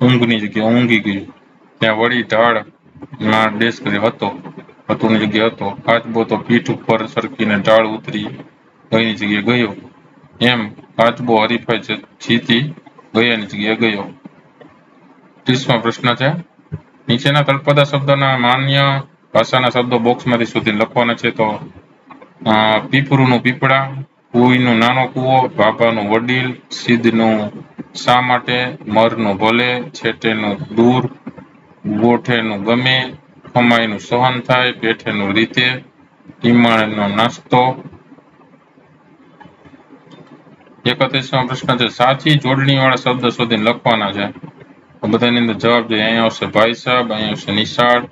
ઊંઘની જગ્યાએ ઊંઘી ગયું. ત્યાં વળી ઢાળમાં ડેસ્ક હતોની જગ્યાએ હતો. કાચબો તો પીઠ ઉપર સરકીને ઢાળ ઉતરી ગઈની જગ્યાએ ગયો. એમ કાચબો હરીફાઈ જીતી ગયાની જગ્યાએ ગયો. 30મો પ્રશ્ન છે. નીચેના તળપદા શબ્દોના માન્ય ભાષાના શબ્દો બોક્સમાંથી શોધીને લખવાના છે. તો પીપળુનું પીપળા, કુઈનું નાનો કૂવો, બાબાનું વડીલ, સિદ્ધનું શા માટે, મરનું ભલે, છેટેનું દૂર, ગોઠેનું ગમે, ખમાઈનું સહન થાય, પેઠેનું રીતે, ટીમાણનો નાસ્તો. 31મો પ્રશ્ન છે. સાચી જોડણી વાળા શબ્દ શોધીને લખવાના છે. બધાની અંદર જવાબ જોઈએ. અહીંયા આવશે ભાઈ સાહેબ, અહીંયા આવશે નિશાળ,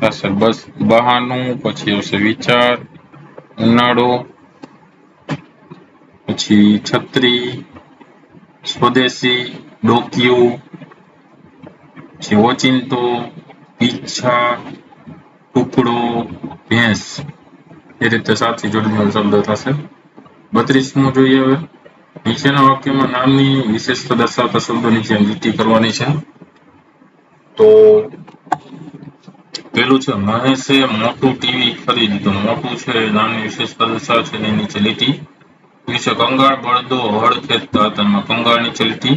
થશે બસ બહાનું, પછી આવશે વિચાર, ઉનાળો, પછી છત્રી, સ્વદેશી, ડોકિયું, પછી ઓચિંતો, ઈચ્છા, ટુકડો, ભેંસ. એ રીતે સાચી જોડણીવાળો શબ્દ થશે. 32મો જોઈએ. હવે નીચેના વાક્યમાં નામની વિશેષતા દર્શાવતા શબ્દો નીચે લીટી કરવાની છે. તો પેલું છે મહેશે મોટું ટીવી ખરીદ્યું. મોટું છે નામની વિશેષતા દર્શાવે છે એની નીચે લીટી. વિશે કંગાળ બળદો હળ ખેંચતા હતા એમાં કંગાળ નીચે લીટી.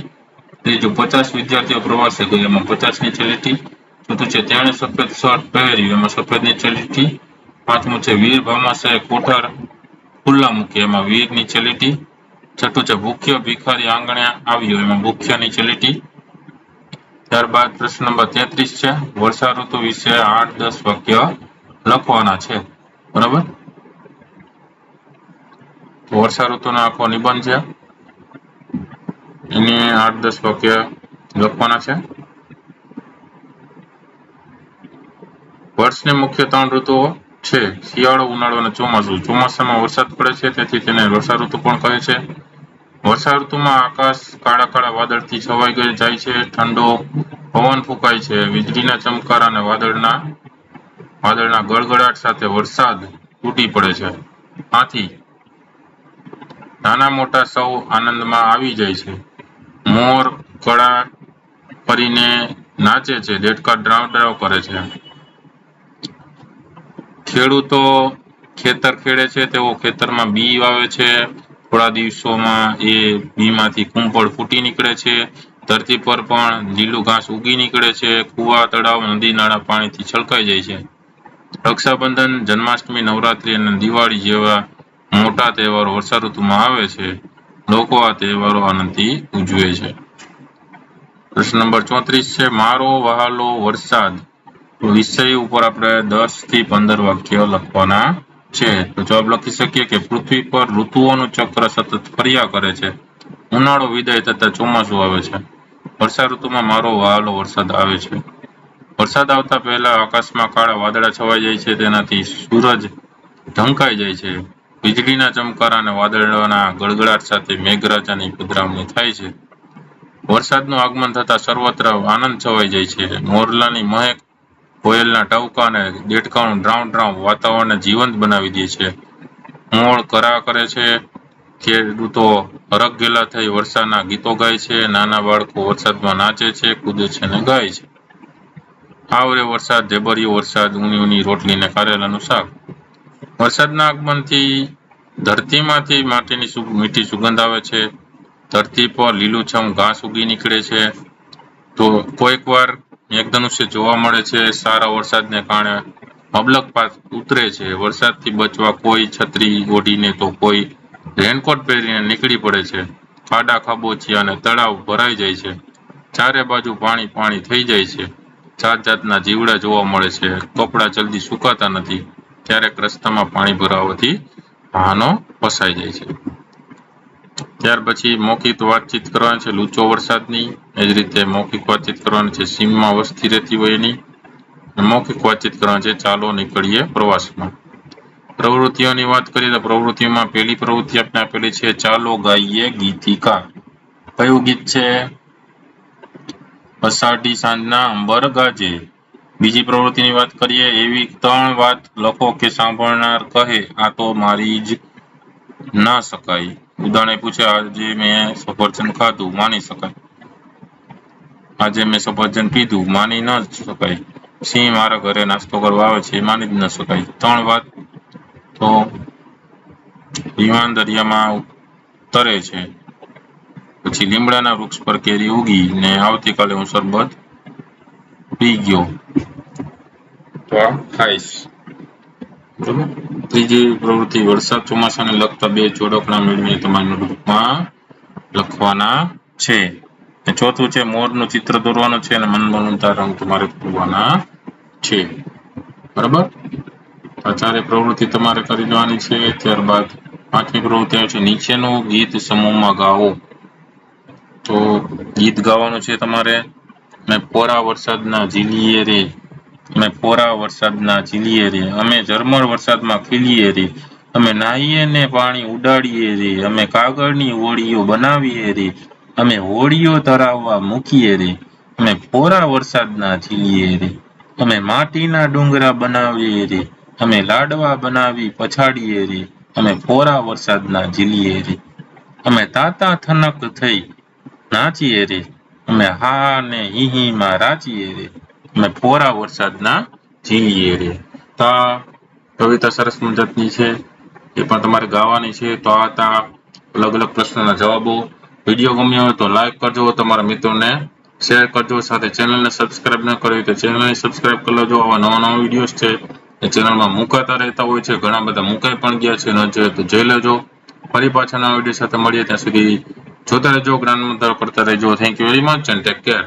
ત્રીજું 50 વિદ્યાર્થીઓ પ્રવાસે ગયા એમાં 50 નીચે લીટી. ચોથું છે તેણે સફેદ શર્ટ પહેર્યું એમાં સફેદ નીચે લીટી. પાંચમું છે વીર ભામાશાહે કોઠાર ખુલ્લા મૂક્યા એમાં વીર નીચે લીટી. છઠ્ઠું છે ભૂખ્યો ભિખારી આંગણે આવ્યો એમાં ભૂખ્યા નીચે લીટી. ત્યારબાદ પ્રશ્ન નંબર 33 છે. વર્ષા ઋતુ વિશે 8-10 વાક્ય લખવાના છે. બરાબર. વર્ષા ઋતુનો આખો નિબંધ છે. એને 8-10 વાક્ય લખવાના છે. વર્ષની મુખ્ય 3 ઋતુઓ છે. શિયાળો, ઉનાળો અને ચોમાસું. ચોમાસામાં વરસાદ પડે છે તેથી તેને વર્ષા ઋતુ પણ કહે છે. વર્ષા ઋતુમાં આકાશ કાળા કાળા વાદળથી છવાઈ જાય છે. ઠંડો પવન ફૂંકાય છે. વીજળીના ચમકારા અને વાદળના ગળગળાટ સાથે વરસાદ તૂટી પડે છે. આથી નાના મોટા સૌ આનંદમાં આવી જાય છે. મોર કળા કરીને નાચે છે. દેડકા ડ્રાવ ડ્રાવ કરે છે. ખેડૂતો ખેતર ખેડે છે. તેઓ ખેતરમાં બી વાવે છે. થોડા દિવસોમાં એ બીમાંથી કુંપળ ફૂટી નીકળે છે. ધરતી પર પણ લીલું ઘાસ ઉગી નીકળે છે. કુવા, તળાવ, નદી નાળા પાણીથી છલકાઈ જાય છે. રક્ષાબંધન, જન્માષ્ટમી, નવરાત્રી અને દિવાળી જેવા મોટા તહેવારો વર્ષા ઋતુમાં આવે છે. લોકો આ તહેવારો આનંદથી ઉજવે છે. પ્રશ્ન નંબર 34 છે. મારો વહાલો વરસાદ. વિષય ઉપર આપણે 10 થી 15 વાક્ય લખવાના છે. તો જવાબ લખી શકીએ કે પૃથ્વી પર ઋતુઓનું ચક્ર સતત ફર્યા કરે છે. ઉનાળો વિદાય થતા ચોમાસું આવે છે. વર્ષા ઋતુમાં મારો વહાલો વરસાદ આવે છે. વરસાદ આવતા પહેલા આકાશમાં કાળા વાદળા છવાઈ જાય છે. તેનાથી સૂરજ ઢંકાઈ જાય છે. વીજળીના ચમકારા અને વાદળોના ગળગળાટ સાથે મેઘરાજાની પધરામણી થાય છે. વરસાદનું આગમન થતા સર્વત્ર આનંદ છવાઈ જાય છે. મોરલાની મહેક, કોયલના ટહુકા અને દેડકાનું ડ્રાઉં ડ્રાઉં વાતાવરણને જીવંત બનાવી દે છે. મોર કરા કરે છે. ખેડૂતો હરખઘેલા થઈ વરસાદના ગીતો ગાય છે. નાના બાળકો વરસાદમાં નાચે છે, કૂદે છે અને ગાય છે. આવરે વરસાદ, ઢેબરિયો વરસાદ, ઊની ઊની રોટલી ને કારેલાનું શાક. વરસાદના આગમનથી ધરતીમાંથી માટીની મીઠી સુગંધ આવે છે. ધરતી પર લીલુંછમ ઘાસ ઉગી નીકળે છે. તો કોઈક વાર મેઘધનુષ્ય જોવા મળે છે. સારા વરસાદને કારણે મબલક પાક ઉતરે છે. વરસાદથી બચવા કોઈ છત્રી ઓઢીને તો કોઈ રેનકોટ પહેરીને નીકળી પડે છે. ખાડા ખાબોચિયા અને તળાવ ભરાઈ જાય છે. ચારે બાજુ પાણી પાણી થઈ જાય છે. જાત જાતના જીવડા જોવા મળે છે. કપડાં જલ્દી સુકાતા નથી. ક્યારેક રસ્તામાં પાણી ભરાવાથી વાહનો ફસાઈ જાય છે. ત્યાર પછી મૌખિક વાતચીત કરવાની છે લૂચો વરસાદની. એ જ રીતે મૌખિક વાતચીત કરવાની છે સીમમાં વસ્તી રહેતી હોય એની. મૌખિક વાતચીત કરવાની છે ચાલો નીકળીએ પ્રવાસમાં. પ્રવૃત્તિઓની વાત કરીએ તો પ્રવૃત્તિઓમાં પહેલી પ્રવૃત્તિ આપણે આપેલી છે ચાલો ગાઈએ ગીતિકા. કયું ગીત છે? અષાઢી સાંજના અંબર ગાજે, બીજી પ્રવૃત્તિની વાત કરીએ. એવી 3 વાત લખો કે સાંભળનાર કહે આ તો મારી જ ના શકાય. ઉદાહરણે પૂછે આજે મેં સફરજન ખાધું માની શકાય. આજે મેં સફરજન પીધું માની ન શકાય. સિંહ મારા ઘરે નાસ્તો કરવા આવે છે એ માની જ ન શકાય. 3 વાત તો વિમાન દરિયામાં તરે છે. પછી લીમડાના વૃક્ષ પર કેરી ઉગી ને આવતીકાલે હું શરબત પી ગયો તો આ ખાઈશ. બરોબર. ત્રીજી પ્રવૃત્તિ વરસાદ ચોમાસાને લગતા 2 જોડકણા મેળવીને તમારી નોટબુકમાં લખવાના છે. અને ચોથું છે મોરનું ચિત્ર દોરવાનું છે અને મનગમતા રંગ તમારે પૂરવાના છે. બરાબર. આ 4 પ્રવૃત્તિ તમારે કરી દેવાની છે. ત્યારબાદ 5મી પ્રવૃત્તિ આવે છે નીચેનું ગીત સમૂહમાં ગાઓ. તો ગીત ગાવાનું છે તમારે. મેં પોરા વરસાદના ઝીલીએ રે, અમે પોરા વરસાદના ઝીલીએ રે, અમે ઝરમર વરસાદમાં ખીલીએ રે, અમે નાહીએ ને પાણી ઉડાડીએ રે, અમે કાગળની હોડીઓ બનાવીએ રે, અમે હોડીઓ તરાવવા મૂકીએ રે, અમે પોરા વરસાદના ઝીલીએ રે, અમે માટીના ડુંગરા બનાવીએ રે, અમે લાડવા બનાવી પછાડીએ રે, અમે પોરા વરસાદના ઝીલીએ રે, અમે તાતા થનક થઈ નાચીએ રે, અમે હા ને હી માં રાચીએ રે, અમે પોરા વરસાદના ઝીલીએ રે. તો આ કવિતા સરસ મજાની છે. એ પણ તમારે ગાવાની છે. તો આ હતા અલગ અલગ પ્રશ્નોના જવાબો. વિડીયો ગમ્યો હોય તો લાઈક કરજો, તમારા મિત્રોને શેર કરજો, સાથે ચેનલને સબસ્ક્રાઇબ ન કરી તો ચેનલને સબસ્ક્રાઇબ કરી લેજો. આવા નવા નવા વિડીયોઝ છે એ ચેનલમાં મુકાતા રહેતા હોય છે. ઘણા બધા મુકાઈ પણ ગયા છે. ન જોઈએ તો જોઈ લેજો. ફરી પાછા નવા વિડીયો સાથે મળીએ. ત્યાં સુધી જોતા રહેજો, જ્ઞાન મંતર કરતા રહેજો. Thank you very much and take care.